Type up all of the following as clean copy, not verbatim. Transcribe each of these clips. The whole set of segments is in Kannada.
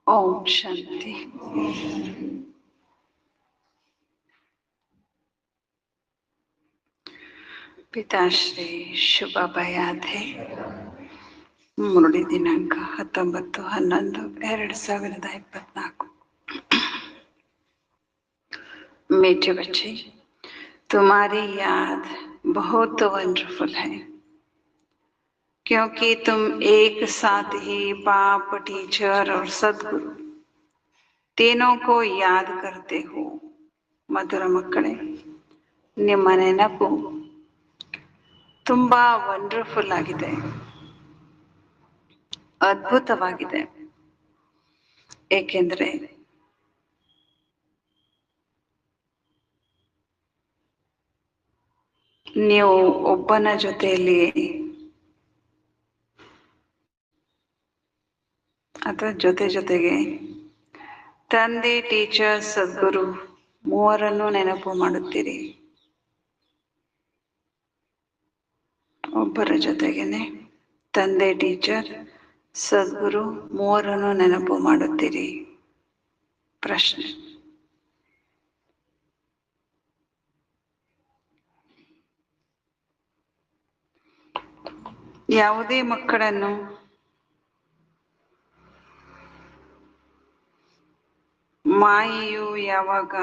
ओम शांति। पिताश्री ಶುಭಾಭಯಾಧೆ ಮುರುಳಿ ದಿನಾಂಕ 19/11/2024। मीठे बच्चे, तुम्हारी याद बहुत वंडरफुल है क्योंकि तुम एक साथ ही बाप, टीचर और सदगुरु तीनों को याद करते हो। ಮಧುರ ಮಕ್ಕಳೇ, ನಿಮ್ಮ ನೆನಪು ತುಂಬಾ ವಂಡರ್ಫುಲ್ ಆಗಿದೆ, ಅದ್ಭುತವಾಗಿದೆ. ಏಕೆಂದ್ರೆ ನೀವು ಒಬ್ಬನ ಜೊತೆಯಲ್ಲಿ ಅಥವಾ ಜೊತೆಗೆ ತಂದೆ, ಟೀಚರ್, ಸದ್ಗುರು ಮೂವರನ್ನು ನೆನಪು ಮಾಡುತ್ತೀರಿ. ಒಬ್ಬರ ಜೊತೆಗೇನೆ ತಂದೆ, ಟೀಚರ್, ಸದ್ಗುರು ಮೂವರನ್ನು ನೆನಪು ಮಾಡುತ್ತೀರಿ. ಪ್ರಶ್ನೆ: ಯಾವುದೇ ಮಕ್ಕಳನ್ನು ಮಾಯೆಯು ಯಾವಾಗ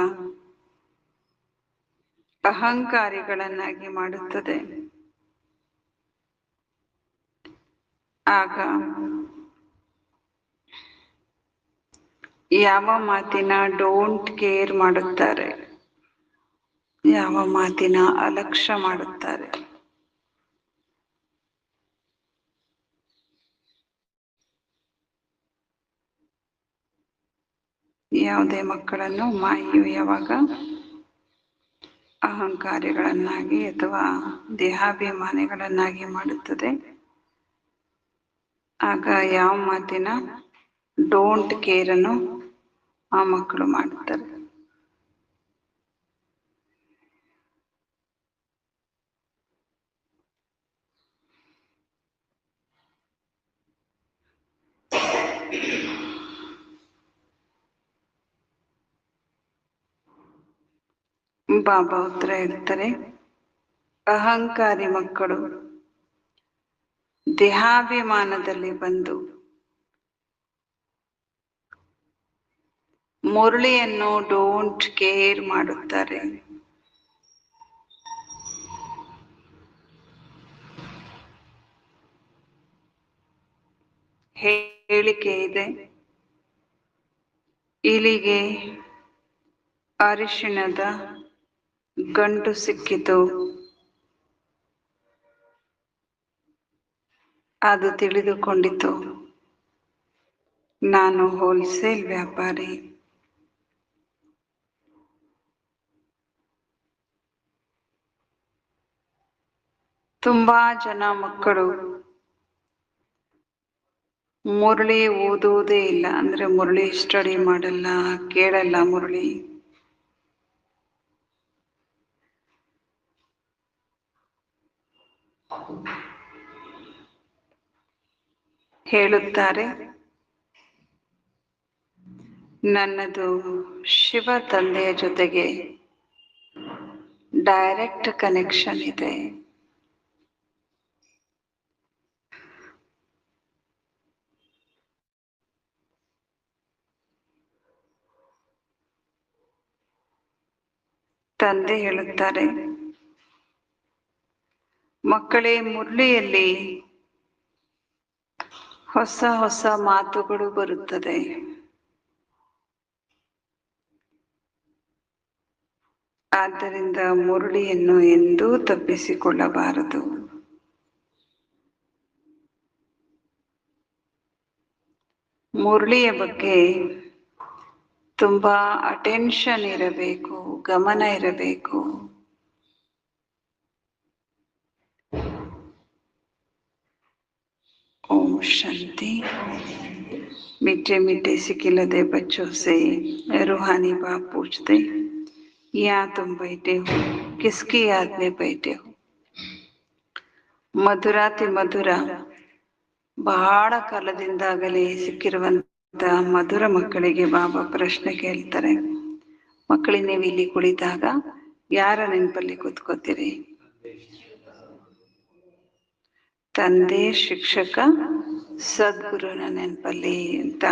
ಅಹಂಕಾರಿಗಳನ್ನಾಗಿ ಮಾಡುತ್ತದೆ, ಆಗ ಯಾವ ಮಾತಿನ ಡೋಂಟ್ ಕೇರ್ ಮಾಡುತ್ತಾರೆ, ಯಾವ ಮಾತಿನ ಅಲಕ್ಷ್ಯ ಮಾಡುತ್ತಾರೆ? ಯಾವುದೇ ಮಕ್ಕಳನ್ನು ಮಾಯೆಯು ಯಾವಾಗ ಅಹಂಕಾರಿಗಳನ್ನಾಗಿ ಅಥವಾ ದೇಹಾಭಿಮಾನಿಗಳನ್ನಾಗಿ ಮಾಡುತ್ತದೆ, ಆಗ ಯಾವ ಮಾತಿನ ಡೋಂಟ್ ಕೇರ್ ಅನ್ನು ಆ ಮಕ್ಕಳು ಮಾಡುತ್ತಾರೆ? ಬಾಬಾ ಉತ್ತರ ಹೇಳ್ತಾರೆ, ಅಹಂಕಾರಿ ಮಕ್ಕಳು ದೇಹಾಭಿಮಾನದಲ್ಲಿ ಬಂದು ಮುರಳಿಯನ್ನು ಡೋಂಟ್ ಕೇರ್ ಮಾಡುತ್ತಾರೆ. ಹೇಳಿಕೆ ಇದೆ, ಇಲಿಗೆ ಅರಿಶಿಣದ ಗಂಟು ಸಿಕ್ಕಿತು, ಅದು ತಿಳಿದುಕೊಂಡಿತು, ನಾನು ಹೋಲ್ಸೇಲ್ ವ್ಯಾಪಾರಿ, ತುಂಬಾ ಜನ ಮಕ್ಕಳು ಮುರಳಿ ಓದುವುದೇ ಇಲ್ಲ, ಅಂದ್ರೆ ಮುರಳಿ ಸ್ಟಡಿ ಮಾಡಲ್ಲ, ಕೇಳಲ್ಲ. ಮುರಳಿ ಹೇಳುತ್ತಾರೆ, ನನ್ನದು ಶಿವ ತಂದೆಯ ಜೊತೆಗೆ ಡೈರೆಕ್ಟ್ ಕನೆಕ್ಷನ್ ಇದೆ. ತಂದೆ ಹೇಳುತ್ತಾರೆ, ಮಕ್ಕಳೇ, ಮುರಳಿಯಲ್ಲಿ ಹೊಸ ಹೊಸ ಮಾತುಗಳು ಬರುತ್ತದೆ. ಆದ್ದರಿಂದ ಮುರಳಿಯನ್ನು ಎಂದೂ ತಪ್ಪಿಸಿಕೊಳ್ಳಬಾರದು. ಮುರಳಿಯ ಬಗ್ಗೆ ತುಂಬಾ ಅಟೆನ್ಷನ್ ಇರಬೇಕು, ಗಮನ ಇರಬೇಕು. ओम शांति। मीठे मीठे सिकिलदे बच्चों से रूहानी बाप पूछते, यहाँ तुम बैठे हो, किसकी याद में बैठे हो? ಮಧುರಾತಿ ಮಧುರ, ಬಹಳ ಕಾಲದಿಂದಾಗಲೇ ಸಿಕ್ಕಿರುವಂತ ಮಧುರ ಮಕ್ಕಳಿಗೆ ಬಾಬಾ ಪ್ರಶ್ನೆ ಕೇಳ್ತಾರೆ. ಮಕ್ಕಳಿ, ನೀವು ಇಲ್ಲಿ ಕುಳಿತಾಗ ಯಾರ ನೆನಪಲ್ಲಿ ಕೂತ್ಕೋತೀರಿ? ತಂದೆ, ಶಿಕ್ಷಕ, ಸದ್ಗುರುನ ನೆನಪಲ್ಲಿ ಅಂತ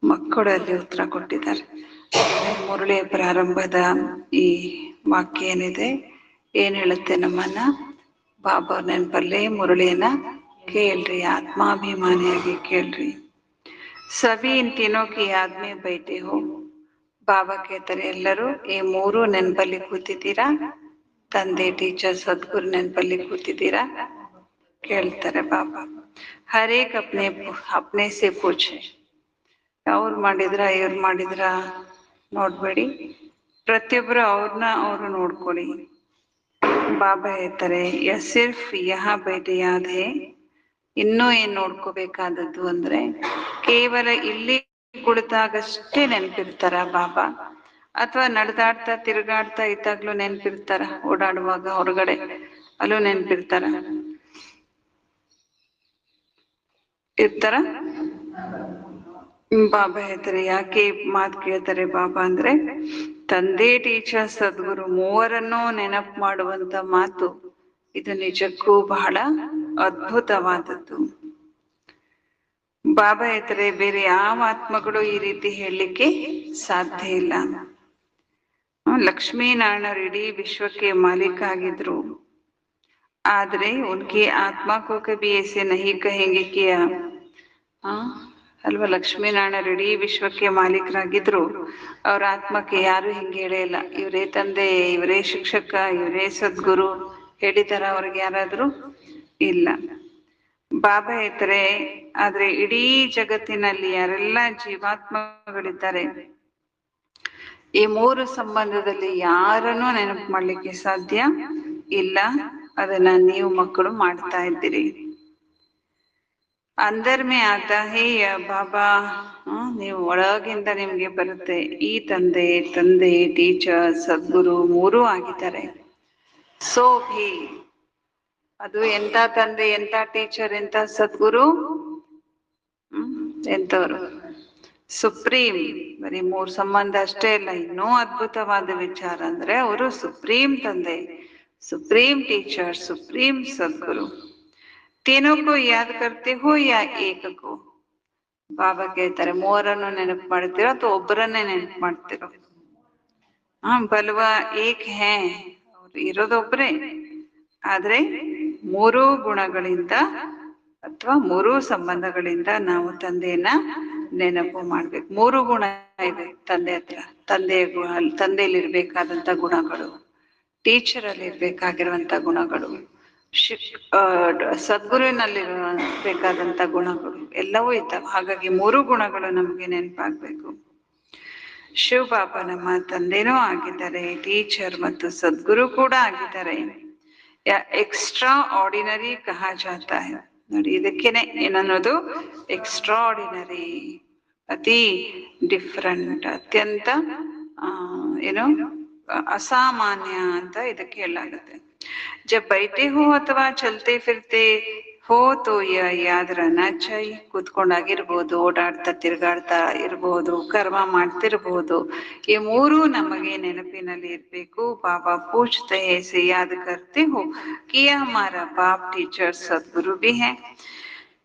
ಮಕ್ಕಳಲ್ಲಿ ಉತ್ತರ ಕೊಟ್ಟಿದ್ದಾರೆ. ಮುರಳಿಯ ಪ್ರಾರಂಭದ ಈ ವಾಕ್ಯ ಏನಿದೆ, ಏನ್ ಹೇಳುತ್ತೆ ನಮ್ಮನ್ನ? ಬಾಬಾ ನೆನಪಲ್ಲೇ ಮುರಳಿಯನ್ನ ಕೇಳ್ರಿ, ಆತ್ಮಾಭಿಮಾನಿಯಾಗಿ ಕೇಳ್ರಿ. ಸಭಿ ಇನ್ ತೀನೋ ಕಿ ಯಾದ್ ಮೇ ಬೈಠೆ ಹೋ. ಬಾಬಾ ಕೇಳ್ತಾರೆ, ಎಲ್ಲರೂ ಈ ಮೂರು ನೆನಪಲ್ಲಿ ಕೂತಿದ್ದೀರಾ? ತಂದೆ, ಟೀಚರ್, ಸದ್ಗುರು ನೆನಪಲ್ಲಿ ಕೂತಿದ್ದೀರಾ? ಕೇಳ್ತಾರೆ ಬಾಬಾ. ಹರೇಕ್ ಅಪ್ನೆ ಸೆ ಪೂಛೆ. ಅವ್ರು ಮಾಡಿದ್ರ ಇವ್ರು ಮಾಡಿದ್ರ ನೋಡ್ಬೇಡಿ, ಪ್ರತಿಯೊಬ್ಬರು ಅವ್ರನ್ನ ಅವರು ನೋಡ್ಕೊಳ್ಳಿ. ಬಾಬಾ ಹೇಳ್ತಾರೆ, ಸಿರ್ಫ್ ಯಹಾ ಬೇಟೆ ಯಾದ್ ಹೇ. ಇನ್ನೂ ಏನ್ ನೋಡ್ಕೋಬೇಕಾದದ್ದು ಅಂದ್ರೆ, ಕೇವಲ ಇಲ್ಲಿ ಕುಳಿತಾಗಷ್ಟೇ ನೆನಪಿರ್ತಾರ ಬಾಬಾ, ಅಥವಾ ನಡೆದಾಡ್ತಾ ತಿರುಗಾಡ್ತಾ ಇದ್ದಾಗ್ಲೂ ನೆನಪಿರ್ತಾರ? ಓಡಾಡುವಾಗ ಹೊರಗಡೆ ಅಲ್ಲೂ ನೆನಪಿರ್ತಾರ? ಇರ್ತಾರ? ಬಾಬಾ ಹೇಳ್ತಾರೆ, ಯಾಕೆ ಮಾತು ಕೇಳ್ತಾರೆ ಬಾಬಾ ಅಂದ್ರೆ, ತಂದೆ, ಟೀಚರ್, ಸದ್ಗುರು ಮೂವರನ್ನೂ ನೆನಪು ಮಾಡುವಂತ ಮಾತು ಇದು ನಿಜಕ್ಕೂ ಬಹಳ ಅದ್ಭುತವಾದದ್ದು. ಬಾಬಾ ಹೇಳ್ತಾರೆ, ಬೇರೆ ಯಾವ ಆತ್ಮಗಳು ಈ ರೀತಿ ಹೇಳಲಿಕ್ಕೆ ಸಾಧ್ಯ ಇಲ್ಲ. ಲಕ್ಷ್ಮೀನಾರಾಯಣರು ಇಡೀ ವಿಶ್ವಕ್ಕೆ ಮಾಲೀಕ ಆಗಿದ್ರು, ಆದ್ರೆ ಉನ್ಕಿ ಆತ್ಮ ಕೋ ಕಭಿ ऐसे नहीं कहेंगे किया. ಅಲ್ವಾ? ಲಕ್ಷ್ಮೀನಾರಾಯಣರು ಇಡೀ ವಿಶ್ವಕ್ಕೆ ಮಾಲೀಕರಾಗಿದ್ರು, ಅವ್ರ ಆತ್ಮಕ್ಕೆ ಯಾರು ಹಿಂಗೆ ಹೇಳಿಲ್ಲ, ಇವರೇ ತಂದೆ, ಇವರೇ ಶಿಕ್ಷಕ, ಇವರೇ ಸದ್ಗುರು ಹೇಳಿದಾರ ಅವ್ರಿಗೆ ಯಾರಾದ್ರೂ? ಇಲ್ಲ. ಬಾಬಾ ಹೇಳ್ತಾರೆ, ಆದ್ರೆ ಇಡೀ ಜಗತ್ತಿನಲ್ಲಿ ಯಾರೆಲ್ಲ ಜೀವಾತ್ಮಗಳಿದ್ದಾರೆ, ಈ ಮೂರು ಸಂಬಂಧದಲ್ಲಿ ಯಾರನ್ನೂ ನೆನಪು ಮಾಡ್ಲಿಕ್ಕೆ ಸಾಧ್ಯ ಇಲ್ಲ. ಅದನ್ನ ನೀವು ಮಕ್ಕಳು ಮಾಡ್ತಾ ಇದ್ದೀರಿ. ಅಂದರ್ ಮೇ ಆತಾ ಹೇ ಬಾಬಾ, ನೀವು ಒಳಗಿಂದ ನಿಮ್ಗೆ ಬರುತ್ತೆ, ಈ ತಂದೆ, ಟೀಚರ್, ಸದ್ಗುರು ಮೂರೂ ಆಗಿದ್ದಾರೆ. ಸೋ ಭಿ ಅದು ಎಂತ ತಂದೆ, ಎಂತ ಟೀಚರ್, ಎಂತ ಸದ್ಗುರು, ಎಂತವ್ರು? ಸುಪ್ರೀಂ. ಬರೀ ಮೂರು ಸಂಬಂಧ ಅಷ್ಟೇ ಇಲ್ಲ, ಇನ್ನೂ ಅದ್ಭುತವಾದ ವಿಚಾರ ಅಂದ್ರೆ ಅವರು ಸುಪ್ರೀಂ ತಂದೆ, ಸುಪ್ರೀಂ ಟೀಚರ್, ಸುಪ್ರೀಂ ಸದ್ಗುರು. तीनों को याद करते हो या एक को? ಬಾಬಾ ಕೇಳ್ತಾರೆ, ಮೂವರನ್ನು ನೆನಪು ಮಾಡ್ತೀರೋ ಅಥವಾ ಒಬ್ಬರನ್ನೇ ನೆನಪು ಮಾಡ್ತಿರೋ? ಬಲ್ವಾ ಏಕ್ ಹೇ, ಅವ್ರು ಇರೋದೊಬ್ರೆ, ಆದ್ರೆ ಮೂರೂ ಗುಣಗಳಿಂದ ಅಥವಾ ಮೂರೂ ಸಂಬಂಧಗಳಿಂದ ನಾವು ತಂದೆಯನ್ನ ನೆನಪು ಮಾಡ್ಬೇಕು. ಮೂರು ಗುಣ ಇದೆ ತಂದೆ ಹತ್ರ. ತಂದೆಯಲ್ಲಿ ಇರ್ಬೇಕಾದಂತ ಗುಣಗಳು, ಟೀಚರ್ ಅಲ್ಲಿ ಇರ್ಬೇಕಾಗಿರುವಂತ ಗುಣಗಳು, ಸದ್ಗುರುವಿನಲ್ಲಿರಬೇಕಾದಂತ ಗುಣಗಳು ಎಲ್ಲವೂ ಇದ್ದಾವೆ. ಹಾಗಾಗಿ ಮೂರು ಗುಣಗಳು ನಮ್ಗೆ ನೆನಪಾಗ್ಬೇಕು. ಶಿವ ಬಾಬಾ ನಮ್ಮ ತಂದೆನೂ ಆಗಿದ್ದಾರೆ, ಟೀಚರ್ ಮತ್ತು ಸದ್ಗುರು ಕೂಡ ಆಗಿದ್ದಾರೆ. ಎಕ್ಸ್ಟ್ರಾ ಆರ್ಡಿನರಿ ಕಹಾ ಜಾತಾ ಹೈ. ನೋಡಿ, ಇದಕ್ಕೇನೆ ಏನನ್ನೋದು? ಎಕ್ಸ್ಟ್ರಾ ಆರ್ಡಿನರಿ, ಅತಿ ಡಿಫ್ರೆಂಟ್, ಅತ್ಯಂತ ಏನು ಅಸಾಮಾನ್ಯ ಅಂತ ಇದಕ್ಕೆ ಹೇಳಲಾಗುತ್ತೆ. जब बैठे हो ಅಥವಾ ಚಲ್ತೆ ಫಿರ್ತೆ ಹೋ ತೋ ಯಾದ್ ರಹನಾ ಚಾಹಿಯೆ. ಕೂತ್ಕೊಂಡಾಗಿರ್ಬೋದು, ಓಡಾಡ್ತಾ ತಿರ್ಗಾಡ್ತಾ ಇರ್ಬೋದು, ಕರ್ಮ ಮಾಡ್ತಿರ್ಬೋದು, ಈ ಮೂರು ನಮಗೆ ನೆನಪಿನಲ್ಲಿ ಇರ್ಬೇಕು. ಬಾಬಾ ಪೂಛ್ತೆ ಹೈ ಸೆ ಯಾದ್ ಕರ್ತೆ ಹೋ ಕಿ ಹಮಾರಾ ಬಾಪ್ ಟೀಚರ್ ಸದ್ಗುರು ಭಿ ಹೈ.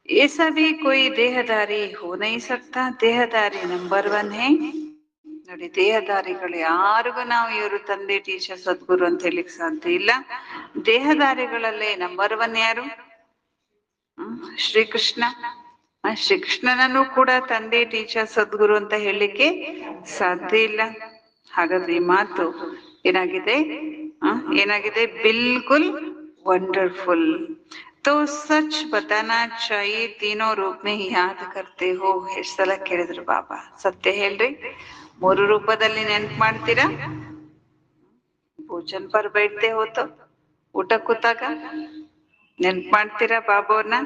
ऐसा भी कोई देहदारी हो नहीं सकता. देहदारी नंबर 1 है. ನೋಡಿ, ದೇಹದಾರಿಗಳು ಯಾರಿಗೂ ನಾವು ಇವರು ತಂದೆ, ಟೀಚರ್, ಸದ್ಗುರು ಅಂತ ಹೇಳಿಕ್ ಸಾಧ್ಯ ಇಲ್ಲ. ದೇಹದಾರಿಗಳಲ್ಲೇ ನಂಬರ್ 1 ಯಾರು? ಶ್ರೀಕೃಷ್ಣ. ಶ್ರೀಕೃಷ್ಣನನ್ನು ಕೂಡ ತಂದೆ, ಟೀಚರ್, ಸದ್ಗುರು ಅಂತ ಹೇಳಲಿಕ್ಕೆ ಸಾಧ್ಯ ಇಲ್ಲ. ಹಾಗಾದ್ರೆ ಈ ಮಾತು ಏನಾಗಿದೆ? ಬಿಲ್ಕುಲ್ ವಂಡರ್ಫುಲ್. तो सच बताना चाहिए तीनों रूप में याद करते हो. ಎಷ್ಟು ಸಲ ಕೇಳಿದ್ರು ಬಾಬಾ, ಸತ್ಯ ಹೇಳ್ರಿ, ಮೂರು ರೂಪದಲ್ಲಿ ನೆನ್ಪು ಮಾಡ್ತೀರಾ? ಭೋಜನ್ ಪರ್ ಬೈಠತೆ ಹೋತೋ, ಊಟ ಕೂತಾಗ ನೆನ್ಪು ಮಾಡ್ತೀರಾ ಬಾಬಾವ್ರನ್ನ?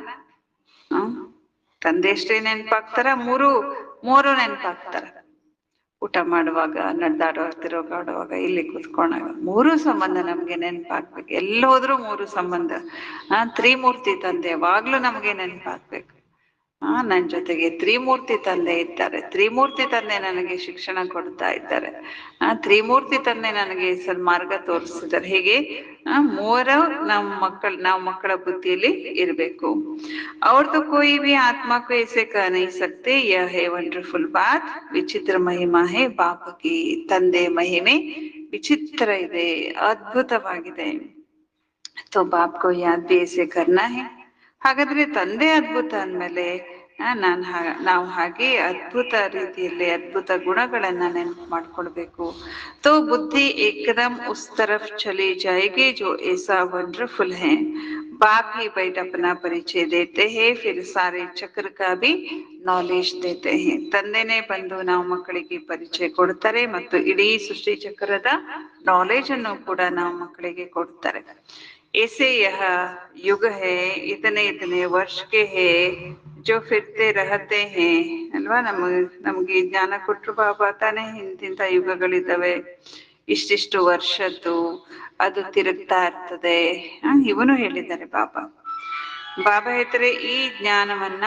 ತಂದೆ ಎಷ್ಟೇ ನೆನ್ಪಾಗ್ತಾರ? ಮೂರು ನೆನ್ಪಾಗ್ತಾರ. ಊಟ ಮಾಡುವಾಗ, ನಡೆದಾಡುವಾಗ, ತಿರುಗಾಡುವಾಗ, ಇಲ್ಲಿ ಕೂತ್ಕೊಂಡಾಗ ಮೂರು ಸಂಬಂಧ ನಮ್ಗೆ ನೆನಪಾಗ್ಬೇಕು. ಎಲ್ಲಿ ಹೋದ್ರು ಮೂರು ಸಂಬಂಧ. ತ್ರಿಮೂರ್ತಿ ತಂದೆ ಯಾವಾಗ್ಲೂ ನಮ್ಗೆ ನೆನಪಾಗ್ಬೇಕು. ನನ್ನ ಜೊತೆಗೆ ತ್ರಿಮೂರ್ತಿ ತಂದೆ ಇದ್ದಾರೆ. ತ್ರಿಮೂರ್ತಿ ತಂದೆ ನನಗೆ ಶಿಕ್ಷಣ ಕೊಡ್ತಾ ಇದ್ದಾರೆ. ತ್ರಿಮೂರ್ತಿ ತಂದೆ ನನಗೆ ಸನ್ಮಾರ್ಗ ತೋರಿಸ್ತಿದ್ದಾರೆ. ಹೀಗೆ ಮೂವರು ನಾವು ಮಕ್ಕಳ ಬುದ್ಧಿಯಲ್ಲಿ ಇರ್ಬೇಕು. और तो कोई भी आत्मा को ऐसे कह नहीं सकते यह है ವಂಡರ್ಫುಲ್ बात, ವಿಚಿತ್ರ ಮಹಿಮಾ ಹೇ ಬಾಪ ಕಿ. ತಂದೆ ಮಹಿಮೆ ವಿಚಿತ್ರ ಇದೆ, ಅದ್ಭುತವಾಗಿದೆ. तो बाप को याद भी ऐसे करना है. ಹಾಗಾದ್ರೆ ತಂದೆ ಅದ್ಭುತ ಅಂದ್ಮೇಲೆ ನಾವು ಹಾಗೆ ಅದ್ಭುತ ರೀತಿಯಲ್ಲಿ ಅದ್ಭುತ ಗುಣಗಳನ್ನ ನೆನಪು ಮಾಡ್ಕೊಳ್ಬೇಕು. तो बुद्धि एकदम उस तरफ चली जाएगी जो ऐसा वंडरफुल है. बाप ही बैठ अपना परिचय देते हैं, फिर सारे चक्र का भी ನಾಲೆಜ್ ದೇತೆ ಹೇ. ತಂದೆನೇ ಬಂದು ನಾವು ಮಕ್ಕಳಿಗೆ ಪರಿಚಯ ಕೊಡ್ತಾರೆ ಮತ್ತು ಇಡೀ ಸೃಷ್ಟಿ ಚಕ್ರದ ನಾಲೆಜ್ ಅನ್ನು ಕೂಡ ನಾವು ಮಕ್ಕಳಿಗೆ ಕೊಡ್ತಾರೆ. ऐसे यह युग है, इतने इतने वर्ष के है जो फिरते रहते हैं ಅಲ್ವಾ. ನಮ್ಗೆ ಜ್ಞಾನ ಕೊಟ್ರು ಬಾಬಾ ತಾನೇ. ಇಂತಿಂತ ಯುಗಗಳಿದ್ದಾವೆ, ಇಷ್ಟಿಷ್ಟು ವರ್ಷದ್ದು, ಅದು ತಿರುಗ್ತಾ ಇರ್ತದೆ. ಇವನು ಹೇಳಿದ್ದಾರೆ ಬಾಬಾ. ಬಾಬಾ ಹೇಳ್ತಾರೆ ಈ ಜ್ಞಾನವನ್ನ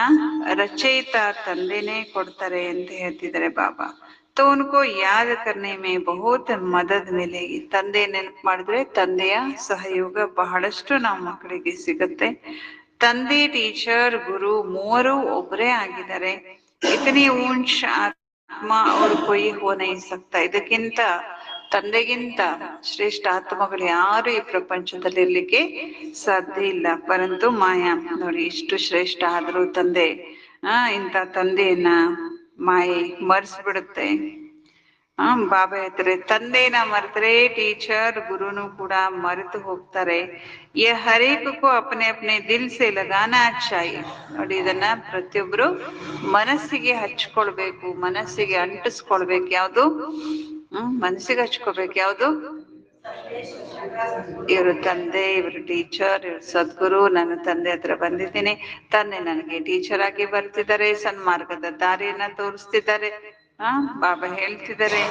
ರಚಯಿತ ತಂದೆನೇ ಕೊಡ್ತಾರೆ ಅಂತ ಹೇಳ್ತಿದ್ದಾರೆ ಬಾಬಾ. तो उनको याद करने में बहुत ಮದದ್ मिलेगी. ತಂದೆ ನೆನಪು ಮಾಡಿದ್ರೆ ತಂದೆಯ ಸಹಯೋಗ ಬಹಳಷ್ಟು ನಾವು ಮಕ್ಕಳಿಗೆ ಸಿಗುತ್ತೆ. ತಂದೆ, ಟೀಚರ್, ಗುರು ಮೂವರು ಒಬ್ಬರೇ ಆಗಿದ್ದಾರೆ. ಇತನಿ ಊಂಚ್ ಆತ್ಮ ಅವ್ರ ಕೊಯ್ ಹೋ ನೈ ಸಕ್ತಾ. ಇದಕ್ಕಿಂತ ತಂದೆಗಿಂತ ಶ್ರೇಷ್ಠ ಆತ್ಮಗಳು ಯಾರು ಈ ಪ್ರಪಂಚದಲ್ಲಿ ಇರ್ಲಿಕ್ಕೆ ಸಾಧ್ಯ ಇಲ್ಲ. ಪರಂತು ಮಾಯಾ ನೋಡಿ ಇಷ್ಟು ಶ್ರೇಷ್ಠ ಆದ್ರೂ ತಂದೆ ಇಂಥ ತಂದೆಯನ್ನ ಮಾಯೆ ಮರ್ಸ್ಬಿಡುತ್ತೆ. ಬಾಬಾ ಹೇಳ್ತಾರೆ ತಂದೆನ ಮರೆತರೆ ಟೀಚರ್ ಗುರುನು ಕೂಡ ಮರೆತು ಹೋಗ್ತಾರೆ. ಈ ಹರೇಕಕ್ಕೂ ಅಪನೆ ಅಪನೆ ದಿಲ್ ಸೆ ಲಗಾನಾ ಚಾಹಿಯೆ. ನೋಡಿ ಇದನ್ನ ಪ್ರತಿಯೊಬ್ರು ಮನಸ್ಸಿಗೆ ಹಚ್ಕೊಳ್ಬೇಕು, ಮನಸ್ಸಿಗೆ ಅಂಟಿಸ್ಕೊಳ್ಬೇಕು. ಯಾವ್ದು ಮನಸ್ಸಿಗೆ ಹಚ್ಕೋಬೇಕು. ಯಾವ್ದು? ಇವರು ತಂದೆ, ಇವರು ಟೀಚರ್, ಇವ್ರು ಸದ್ಗುರು. ನನ್ನ ತಂದೆ ಹತ್ರ ಬಂದಿದ್ದೀನಿ, ತಂದೆ ನನಗೆ ಟೀಚರ್ ಆಗಿ ಬರ್ತಿದ್ದಾರೆ, ಸನ್ಮಾರ್ಗದ ದಾರಿಯನ್ನ ತೋರಿಸ್ತಿದ್ದಾರೆ. ಬಾಬಾ ಹೇಳ್ತಿದ್ದಾರೆ